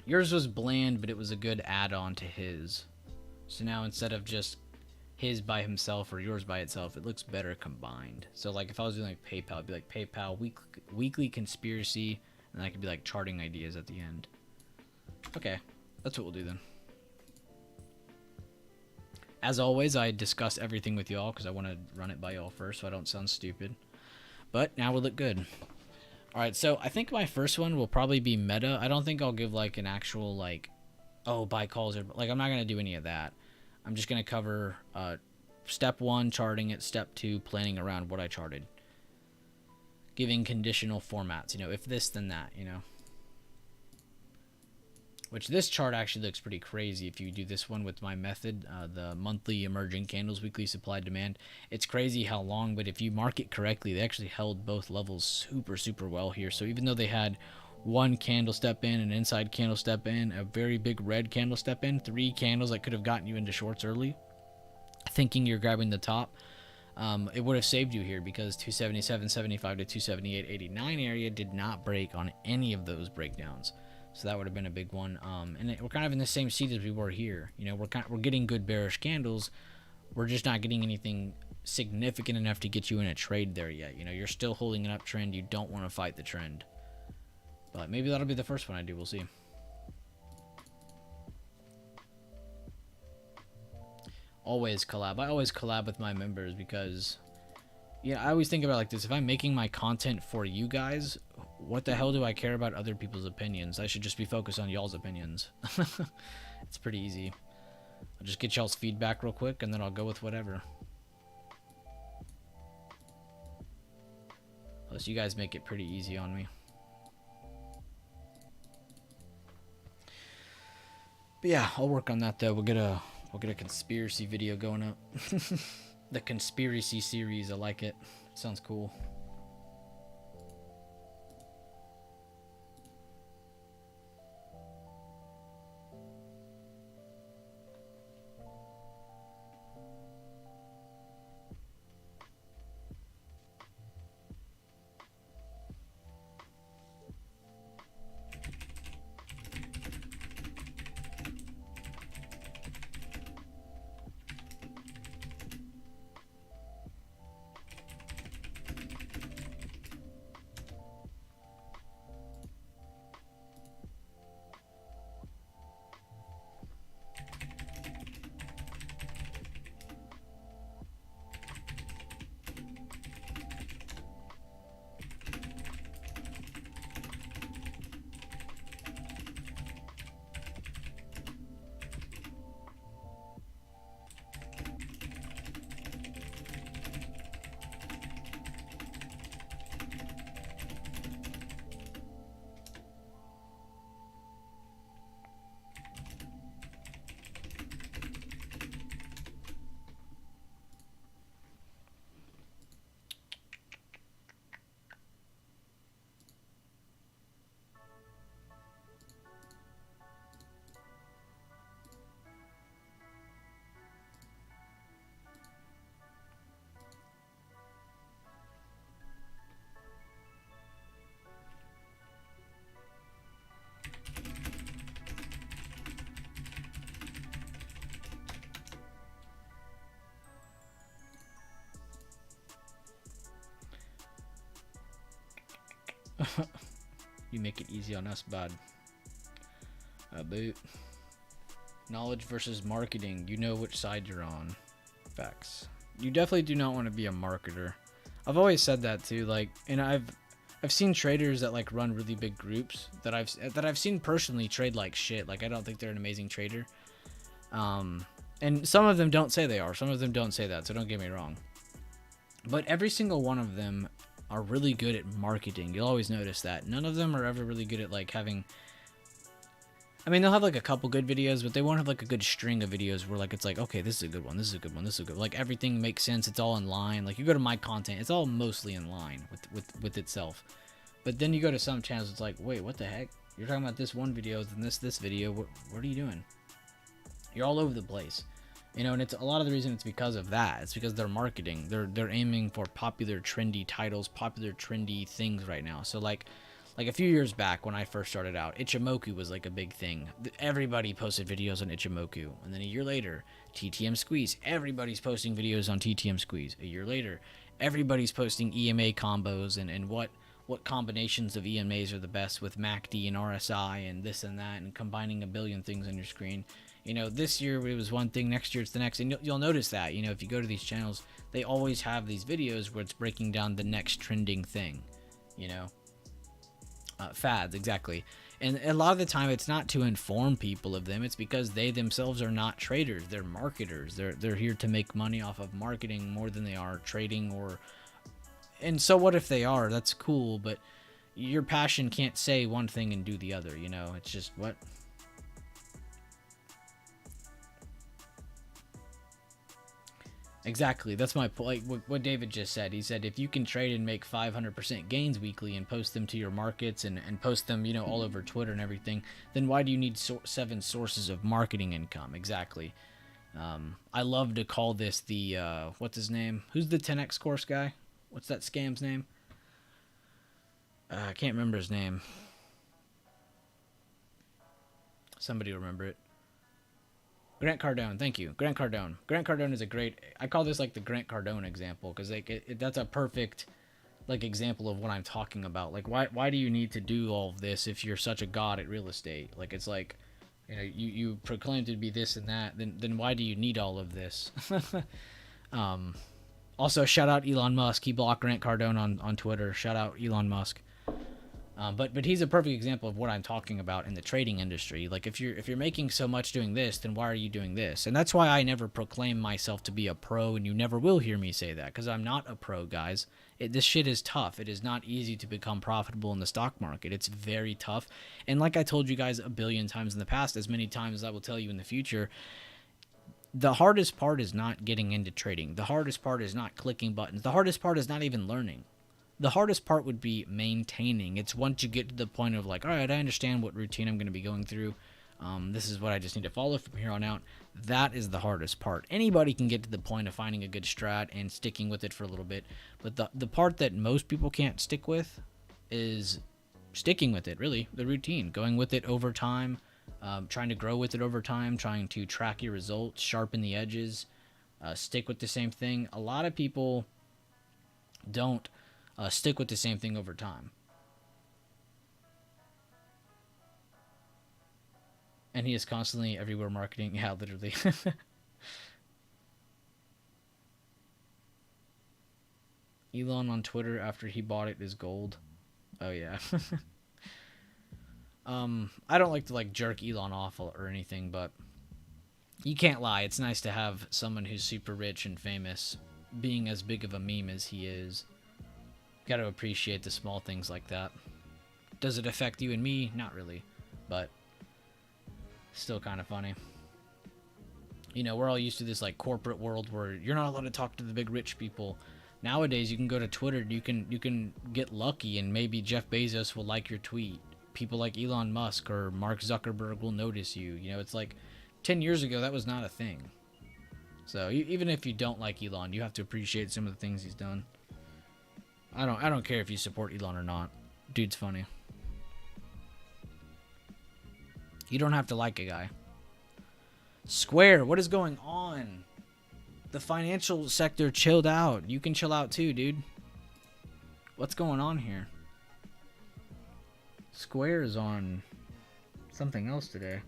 Yours was bland, but it was a good add-on to his. So now instead of just his by himself or yours by itself, it looks better combined. So like if I was doing like PayPal, it'd be like PayPal weekly conspiracy, and I could be like charting ideas at the end. Okay, that's what we'll do then. As always, I discuss everything with y'all because I want to run it by y'all first so I don't sound stupid. But now we look good. Alright, so I think my first one will probably be meta. I don't think I'll give like an actual like, oh, buy calls or like I'm not going to do any of that. I'm just going to cover step 1, charting it, step 2, planning around what I charted. Giving conditional formats, you know, if this, then that, you know. Which this chart actually looks pretty crazy if you do this one with my method, the monthly emerging candles, weekly supply demand. It's crazy how long, but if you mark it correctly, they actually held both levels super, super well here. So even though they had one candle step in, an inside candle step in, a very big red candle step in, 3 candles that could have gotten you into shorts early, thinking you're grabbing the top, it would have saved you here because 277.75 to 278.89 area did not break on any of those breakdowns. So that would have been a big one. And we're kind of in the same seat as we were here. You know, we're getting good bearish candles. We're just not getting anything significant enough to get you in a trade there yet. You know, you're still holding an uptrend. You don't want to fight the trend. But maybe that'll be the first one I do. We'll see. Always collab. I always collab with my members because, yeah, I always think about it like this. If I'm making my content for you guys, what the hell do I care about other people's opinions? I should just be focused on y'all's opinions. It's pretty easy. I'll just get y'all's feedback real quick, and then I'll go with whatever. Plus, you guys make it pretty easy on me. But yeah, I'll work on that though. We'll get a conspiracy video going up. The conspiracy series, I like it. Sounds cool. You make it easy on us, bud. Boot. Knowledge versus marketing. You know which side you're on. Facts. You definitely do not want to be a marketer. I've always said that too. Like, and I've seen traders that like run really big groups that I've seen personally trade like shit. Like, I don't think they're an amazing trader. And some of them don't say they are. Some of them don't say that. So don't get me wrong. But every single one of them are really good at marketing. You'll always notice that. None of them are ever really good at like having. I mean, they'll have like a couple good videos, but they won't have like a good string of videos where like it's like, okay, this is a good one, this is a good one, this is a good one. Like, everything makes sense. It's all in line. Like, you go to my content, it's all mostly in line with itself. But then you go to some channels, it's like, wait, what the heck? You're talking about this one video, then this video. What are you doing? You're all over the place. You know, and it's a lot of the reason it's because of that. It's because they're marketing. They're aiming for popular, trendy titles, popular, trendy things right now. So like a few years back when I first started out, Ichimoku was like a big thing. Everybody posted videos on Ichimoku. And then a year later, TTM Squeeze. Everybody's posting videos on TTM Squeeze. A year later, everybody's posting EMA combos and what combinations of EMAs are the best with MACD and RSI and this and that, and combining a billion things on your screen. You know, this year it was one thing, next year it's the next. And you'll notice that, you know, if you go to these channels, they always have these videos where it's breaking down the next trending thing, you know. Fads, exactly. And a lot of the time it's not to inform people of them. It's because they themselves are not traders. They're marketers. They're here to make money off of marketing more than they are trading. And so what if they are? That's cool, but your passion can't say one thing and do the other, you know. It's just what. Exactly. That's my point. Like what David just said. He said if you can trade and make 500% gains weekly and post them to your markets and post them, you know, all over Twitter and everything, then why do you need 7 sources of marketing income? Exactly. I love to call this the, what's his name? Who's the 10x course guy? What's that scam's name? I can't remember his name. Somebody will remember it. Grant Cardone, thank you. Grant Cardone. Grant Cardone is a great. I call this like the Grant Cardone example because like that's a perfect like example of what I'm talking about. Like why do you need to do all of this if you're such a god at real estate? Like it's like, you know, you proclaim to be this and that. Then why do you need all of this? Also shout out Elon Musk. He blocked Grant Cardone on Twitter. Shout out Elon Musk. But he's a perfect example of what I'm talking about in the trading industry. Like if you're making so much doing this, then why are you doing this? And that's why I never proclaim myself to be a pro, and you never will hear me say that because I'm not a pro, guys. This shit is tough. It is not easy to become profitable in the stock market. It's very tough. And like I told you guys a billion times in the past, as many times as I will tell you in the future, the hardest part is not getting into trading. The hardest part is not clicking buttons. The hardest part is not even learning. The hardest part would be maintaining. It's once you get to the point of like, all right, I understand what routine I'm going to be going through. This is what I just need to follow from here on out. That is the hardest part. Anybody can get to the point of finding a good strat and sticking with it for a little bit. But the part that most people can't stick with is sticking with it, really. The routine. Going with it over time. Trying to grow with it over time. Trying to track your results. Sharpen the edges. Stick with the same thing. A lot of people don't stick with the same thing over time. And he is constantly everywhere marketing. Yeah, literally. Elon on Twitter after he bought it is gold. Oh yeah. I don't like to like jerk Elon off or anything, but you can't lie. It's nice to have someone who's super rich and famous being as big of a meme as he is. Got to appreciate the small things like that. Does it affect you and me? Not really, but still kind of funny. You know, we're all used to this like corporate world where you're not allowed to talk to the big rich people. Nowadays, you can go to Twitter and you can get lucky and maybe Jeff Bezos will like your tweet. People like Elon Musk or Mark Zuckerberg will notice you. You know, it's like 10 years ago that was not a thing. So even if you don't like Elon, you have to appreciate some of the things he's done. I don't care if you support Elon or not. Dude's funny. You don't have to like a guy. Square, what is going on? The financial sector chilled out. You can chill out too, dude. What's going on here? Squares on something else today.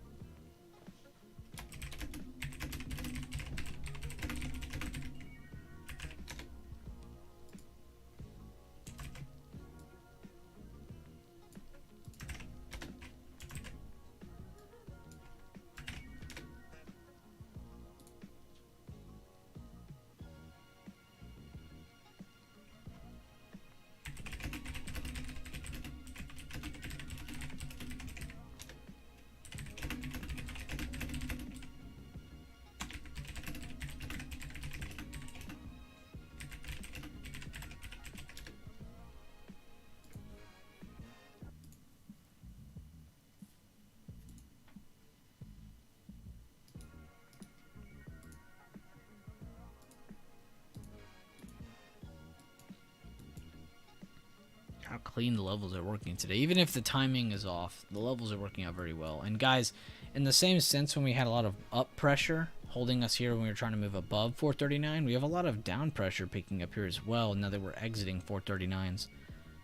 How clean the levels are working today. Even if the timing is off, the levels are working out very well. And guys, in the same sense, when we had a lot of up pressure holding us here when we were trying to move above 439, we have a lot of down pressure picking up here as well now that we're exiting 439s.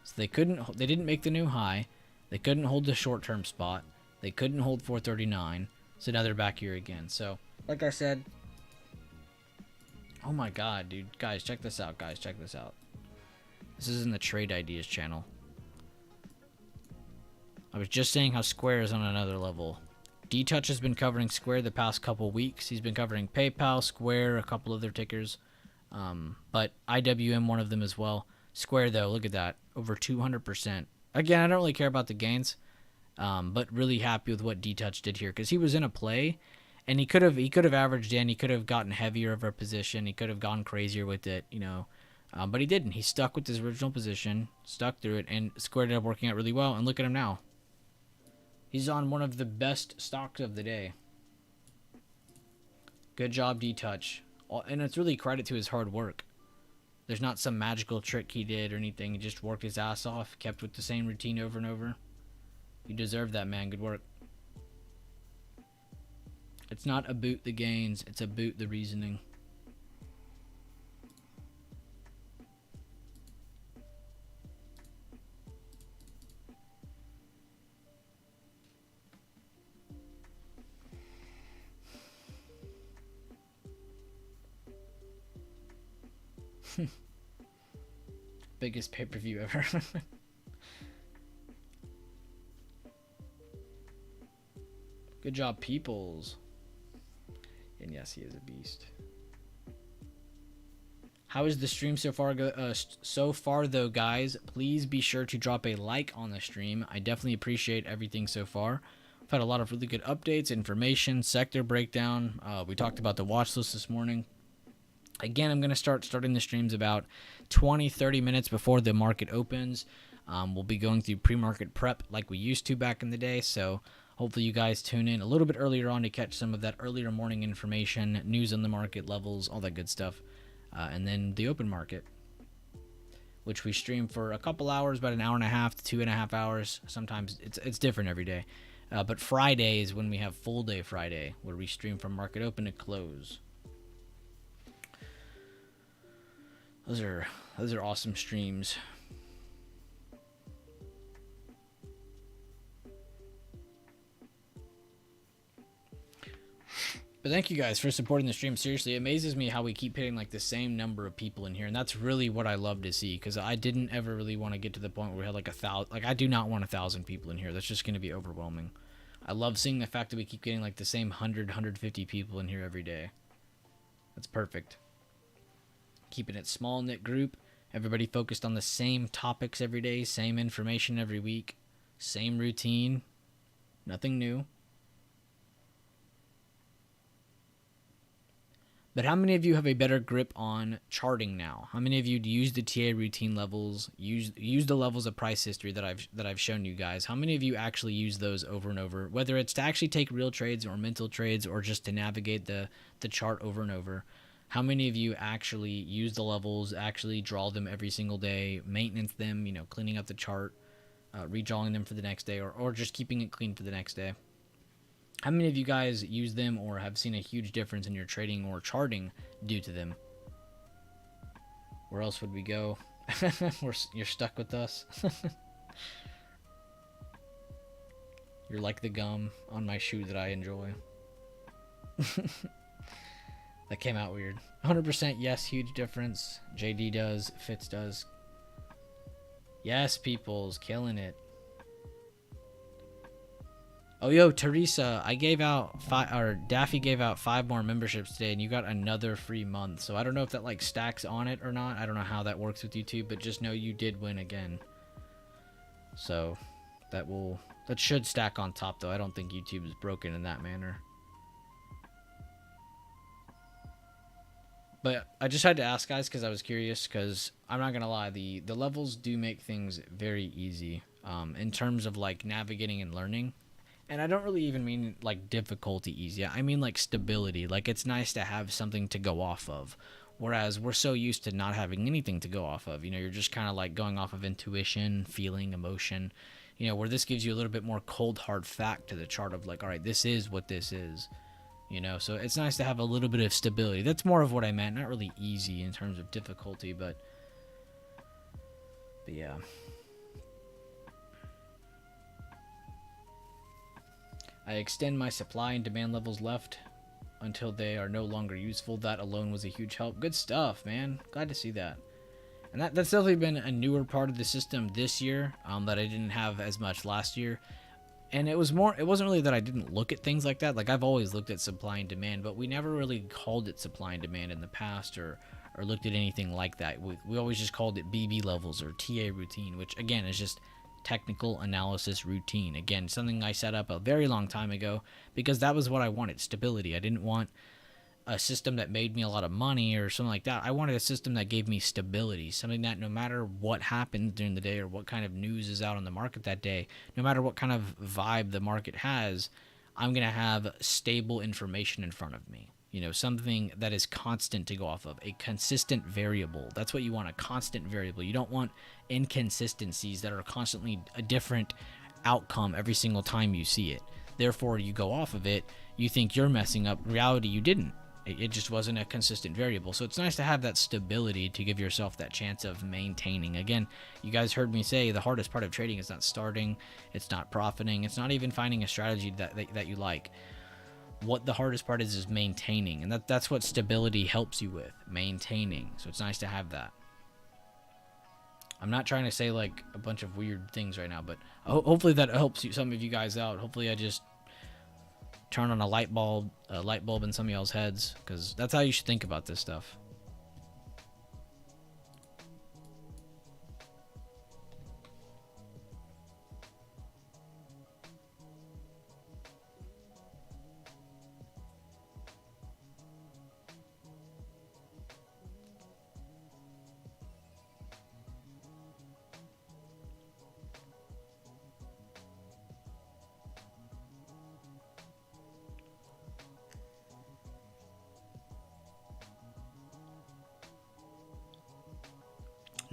So they didn't make the new high. They couldn't hold the short-term spot. They couldn't hold 439. So now they're back here again. So, like I said, oh my god, dude. Guys, check this out. Guys, check this out. This is in the Trade Ideas channel. I was just saying how Square is on another level. D-Touch has been covering Square the past couple weeks. He's been covering PayPal, Square, a couple of their tickers. But IWM, one of them as well. Square, though, look at that. Over 200%. Again, I don't really care about the gains. But really happy with what D-Touch did here. Because he was in a play. And he could have averaged in. He could have gotten heavier of a position. He could have gone crazier with it, you know. But he didn't. He stuck with his original position, stuck through it, and Square ended up working out really well. And look at him now. He's on one of the best stocks of the day. Good job, D-Touch. And it's really credit to his hard work. There's not some magical trick he did or anything. He just worked his ass off, kept with the same routine over and over. You deserve that, man. Good work. It's not a boot the gains. It's a boot the reasoning. Biggest pay-per-view ever. Good job, Peoples. And yes, he is a beast. How is the stream so far? So far, though, guys, please be sure to drop a like on the stream. I definitely appreciate everything so far. I've had a lot of really good updates, information, sector breakdown. We talked about the watch list this morning. Again, I'm going to starting the streams about 20-30 minutes before the market opens. We'll be going through pre-market prep like we used to back in the day, so hopefully you guys tune in a little bit earlier on to catch some of that earlier morning information, news on the market levels, all that good stuff. And then the open market, which we stream for a couple hours, about an hour and a half to 2.5 hours. Sometimes it's different every day. But Friday is when we have full day Friday, where we stream from market open to close. Those are awesome streams. But thank you guys for supporting the stream. Seriously, it amazes me how we keep hitting like the same number of people in here, and that's really what I love to see. Because I didn't ever really want to get to the point where we had like 1,000. Like I do not want 1,000 people in here. That's just going to be overwhelming. I love seeing the fact that we keep getting like the same 150 people in here every day. That's perfect. Keeping it small knit group. Everybody focused on the same topics every day, same information every week, same routine, nothing new. But how many of you have a better grip on charting now? How many of you use the TA routine levels, use the levels of price history that I've shown you guys? How many of you actually use those over and over, whether it's to actually take real trades or mental trades or just to navigate the chart over and over? How many of you actually use the levels, actually draw them every single day, maintenance them, you know, cleaning up the chart, redrawing them for the next day, or just keeping it clean for the next day? How many of you guys use them or have seen a huge difference in your trading or charting due to them? Where else would we go? You're stuck with us. You're like the gum on my shoe that I enjoy. That came out weird. 100% yes, huge difference. JD does, Fitz does. Yes, people's killing it. Oh, yo, Teresa, I gave out Daffy gave out 5 more memberships today, and you got another free month. So I don't know if that like stacks on it or not. I don't know how that works with YouTube, but just know you did win again. So that should stack on top, though. I don't think YouTube is broken in that manner. But I just had to ask, guys, because I was curious, because I'm not going to lie, the levels do make things very easy in terms of, like, navigating and learning. And I don't really even mean, like, difficulty easy. I mean, like, stability. Like, it's nice to have something to go off of. Whereas we're so used to not having anything to go off of. You know, you're just kind of, like, going off of intuition, feeling, emotion. You know, where this gives you a little bit more cold, hard fact to the chart of, like, all right, this is what this is. You know, so it's nice to have a little bit of stability. That's more of what I meant. Not really easy in terms of difficulty, but yeah. I extend my supply and demand levels left until they are no longer useful. That alone was a huge help. Good stuff, man. Glad to see that. And that's definitely been a newer part of the system this year that I didn't have as much last year. And it wasn't really that I didn't look at things like that. Like, I've always looked at supply and demand, but we never really called it supply and demand in the past or looked at anything like that. We always just called it BB levels or TA routine, which, again, is just technical analysis routine. Again, something I set up a very long time ago because that was what I wanted, stability. I didn't want a system that made me a lot of money or something like that. I wanted a system that gave me stability, something that no matter what happens during the day or what kind of news is out on the market that day, no matter what kind of vibe the market has, I'm going to have stable information in front of me. You know, something that is constant to go off of, a consistent variable. That's what you want, a constant variable. You don't want inconsistencies that are constantly a different outcome every single time you see it. Therefore, you go off of it, you think you're messing up. Reality, you didn't. It just wasn't a consistent variable. So it's nice to have that stability to give yourself that chance of maintaining. Again, you guys heard me say the hardest part of trading is not starting, it's not profiting, it's not even finding a strategy that you like. What the hardest part is maintaining. And that's what stability helps you with, maintaining. So it's nice to have that. I'm not trying to say like a bunch of weird things right now, but hopefully that helps some of you guys out. Hopefully I just turn on a light bulb in some of y'all's heads, because that's how you should think about this stuff.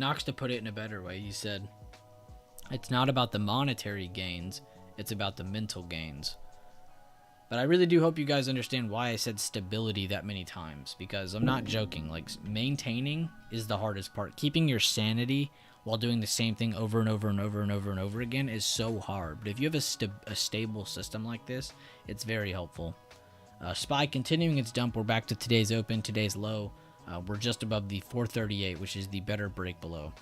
Knox, to put it in a better way, he said, it's not about the monetary gains, it's about the mental gains. But I really do hope you guys understand why I said stability that many times, because I'm not joking. Like, maintaining is the hardest part. Keeping your sanity while doing the same thing over and over and over and over and over again is so hard. But if you have a stable system like this, it's very helpful. SPY continuing its dump. We're back to today's open, today's low. We're just above the 438, which is the better break below.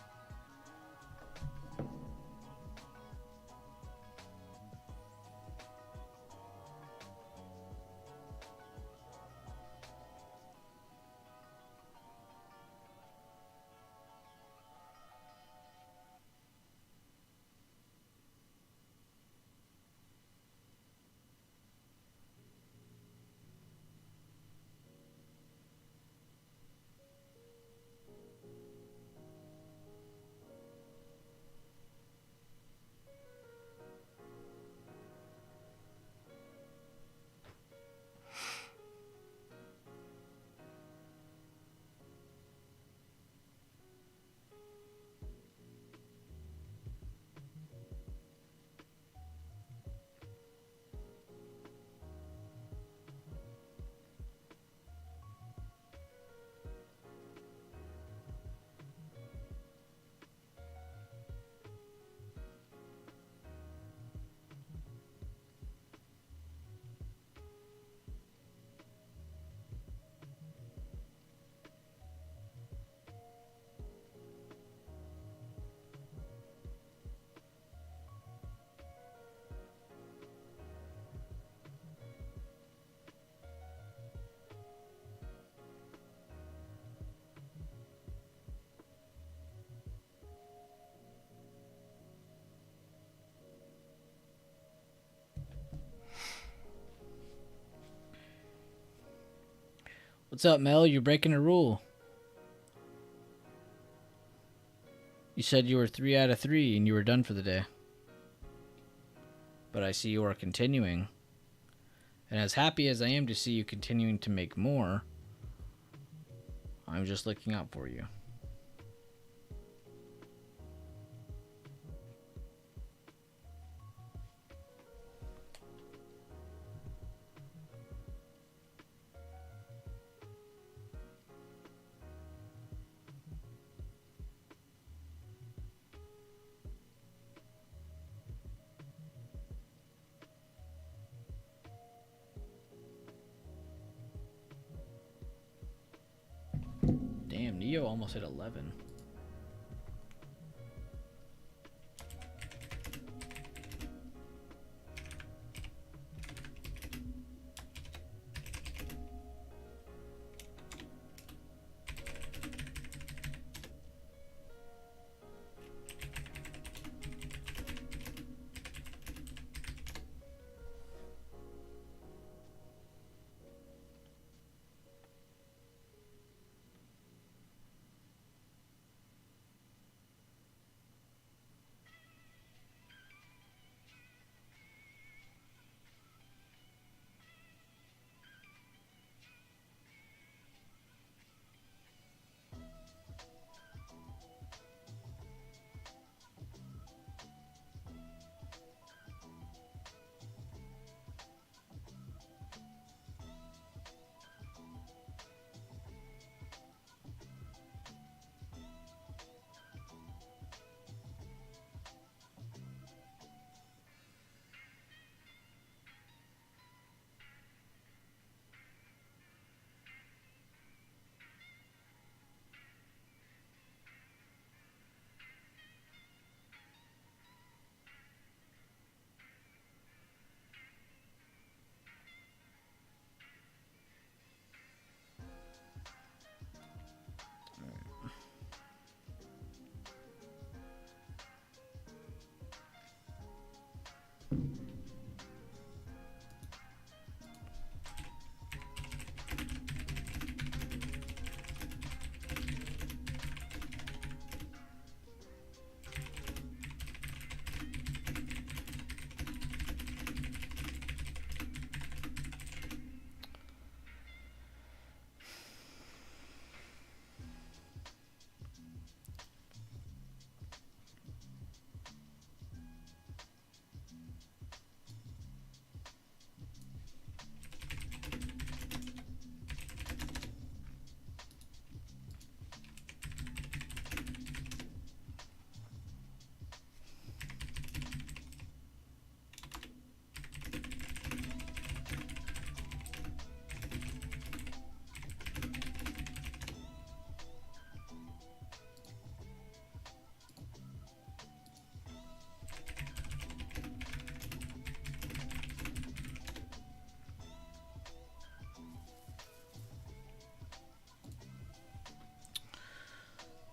What's up, Mel? You're breaking a rule. You said you were 3 out of 3 and you were done for the day. But I see you are continuing. And as happy as I am to see you continuing to make more, I'm just looking out for you. Damn, Neo almost hit 11.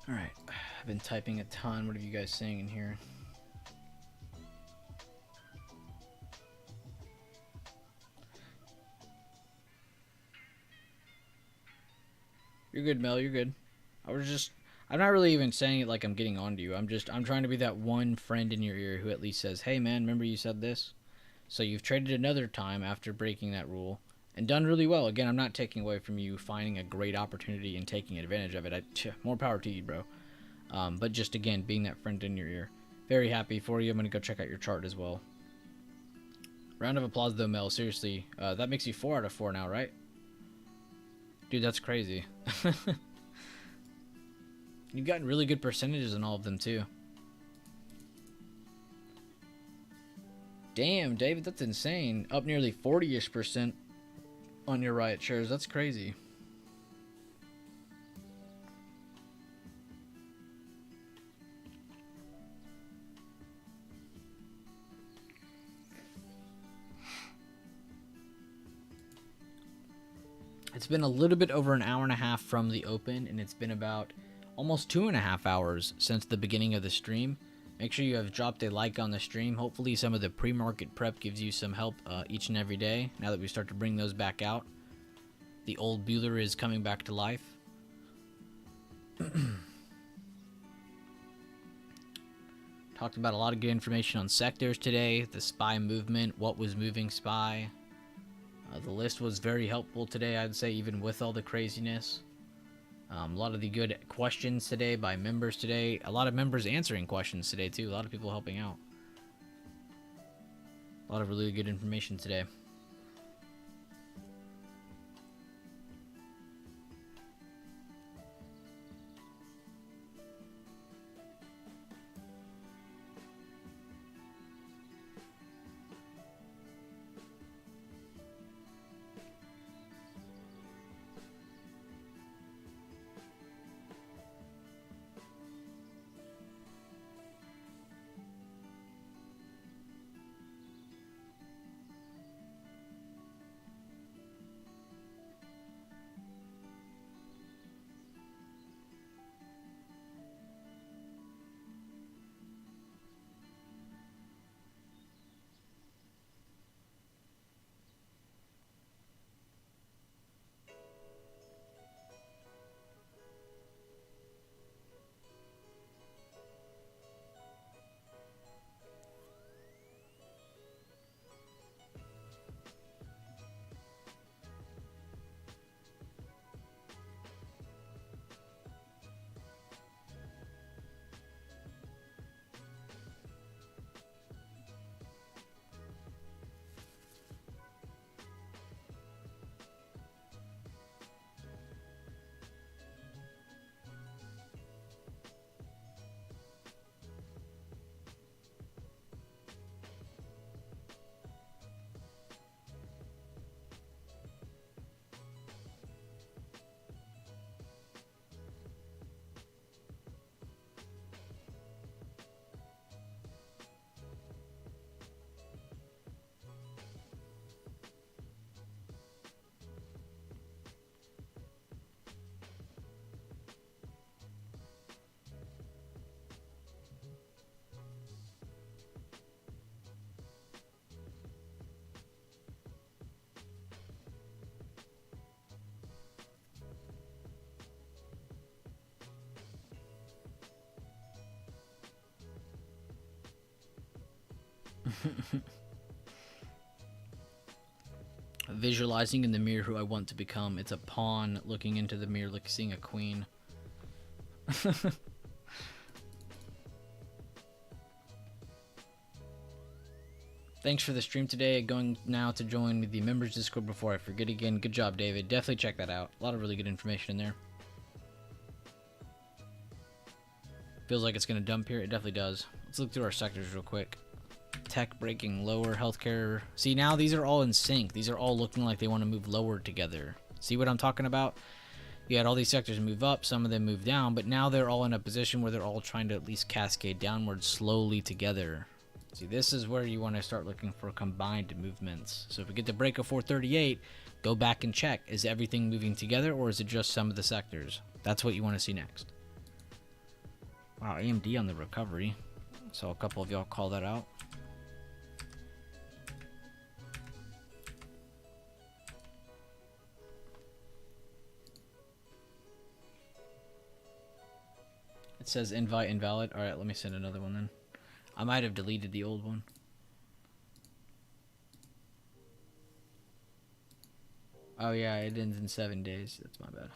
Alright, I've been typing a ton. What are you guys saying in here? You're good, Mel, you're good. I'm not really even saying it like I'm getting on to you. I'm trying to be that one friend in your ear who at least says, hey man, remember you said this? So you've traded another time after breaking that rule and done really well. Again, I'm not taking away from you finding a great opportunity and taking advantage of it. More power to you, bro. But just again, being that friend in your ear. Very happy for you. I'm going to go check out your chart as well. Round of applause though, Mel. Seriously. That makes you 4 out of 4 now, right? Dude, that's crazy. You've gotten really good percentages on all of them too. Damn, David, that's insane. Up nearly 40-ish% on your Riot shares. That's crazy. It's been a little bit over an hour and a half from the open, and it's been about almost 2.5 hours since the beginning of the stream. Make sure you have dropped a like on the stream. Hopefully some of the pre-market prep gives you some help each and every day now that we start to bring those back out. The old Bueller is coming back to life. Talked about a lot of good information on sectors today, the spy movement, what was moving spy. The list was very helpful today, I'd say, even with all the craziness. A lot of the good questions today by members today. A lot of members answering questions today, too. A lot of people helping out. A lot of really good information today. Visualizing in the mirror who I want to become. It's a pawn looking into the mirror like seeing a queen. Thanks for the stream today. Going now to join the members Discord before I forget again. Good job, David. Definitely check that out. A lot of really good information in there. Feels like it's going to dump here. It definitely does. Let's look through our sectors real quick. Tech breaking lower, healthcare. See, now these are all in sync. These are all looking like they want to move lower together. See what I'm talking about? You had all these sectors move up, some of them move down, but now they're all in a position where they're all trying to at least cascade downward slowly together. See, this is where you want to start looking for combined movements. So if we get the break of 438, go back and check. Is everything moving together, or is it just some of the sectors? That's what you want to see next. Wow, AMD on the recovery. So a couple of y'all call that out. It says invite invalid. Alright, let me send another one then. I might have deleted the old one. Oh yeah, it ends in 7 days. That's my bad.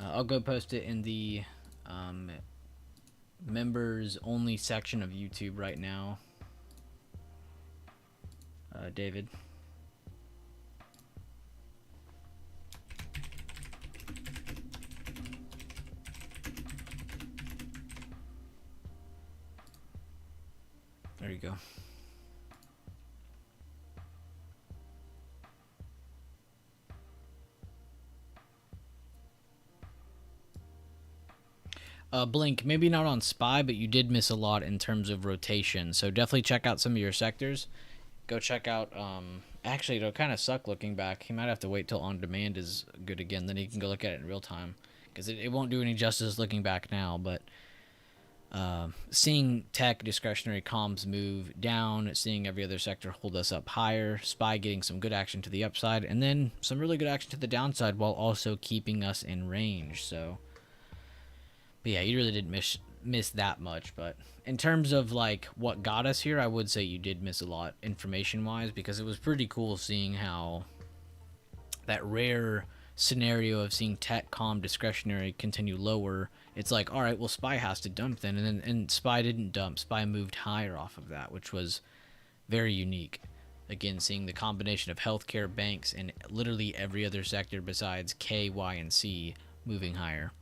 I'll go post it in the members only section of YouTube right now. David. There you go. Blink, maybe not on Spy, but you did miss a lot in terms of rotation. So definitely check out some of your sectors. Go check out. Actually, it'll kind of suck looking back. He might have to wait till on demand is good again. Then he can go look at it in real time, because it won't do any justice looking back now. But seeing tech discretionary comms move down, seeing every other sector hold us up higher, Spy getting some good action to the upside, and then some really good action to the downside while also keeping us in range. So, but yeah, you really didn't miss that much. But in terms of like what got us here, I would say you did miss a lot information wise, because it was pretty cool seeing how that rare scenario of seeing tech comm discretionary continue lower. It's like, all right, well, Spy has to dump then, and Spy didn't dump. Spy moved higher off of that, which was very unique. Again, seeing the combination of healthcare, banks, and literally every other sector besides K, Y, and C moving higher.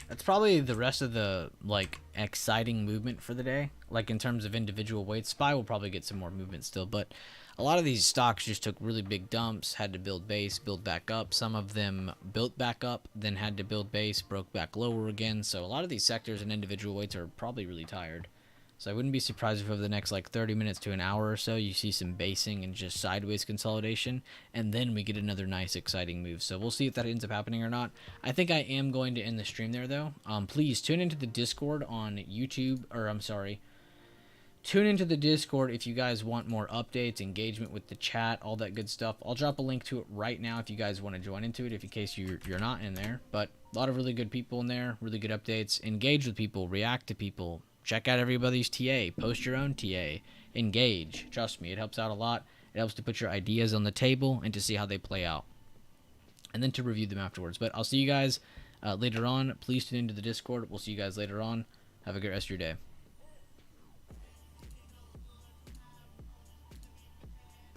That's probably the rest of the like exciting movement for the day. Like in terms of individual weights, Spy will probably get some more movement still, but a lot of these stocks just took really big dumps, had to build base, build back up. Some of them built back up, then had to build base, broke back lower again. So a lot of these sectors and individual weights are probably really tired. So I wouldn't be surprised if over the next like 30 minutes to an hour or so, you see some basing and just sideways consolidation, and then we get another nice exciting move. So we'll see if that ends up happening or not. I think I am going to end the stream there though. Please tune into the Discord on YouTube, or I'm sorry, tune into the Discord if you guys want more updates, engagement with the chat, all that good stuff. I'll drop a link to it right now if you guys want to join into it, if in case you're not in there. But a lot of really good people in there, really good updates. Engage with people, react to people. Check out everybody's TA. Post your own TA. Engage. Trust me, it helps out a lot. It helps to put your ideas on the table and to see how they play out. And then to review them afterwards. But I'll see you guys later on. Please tune into the Discord. We'll see you guys later on. Have a great rest of your day.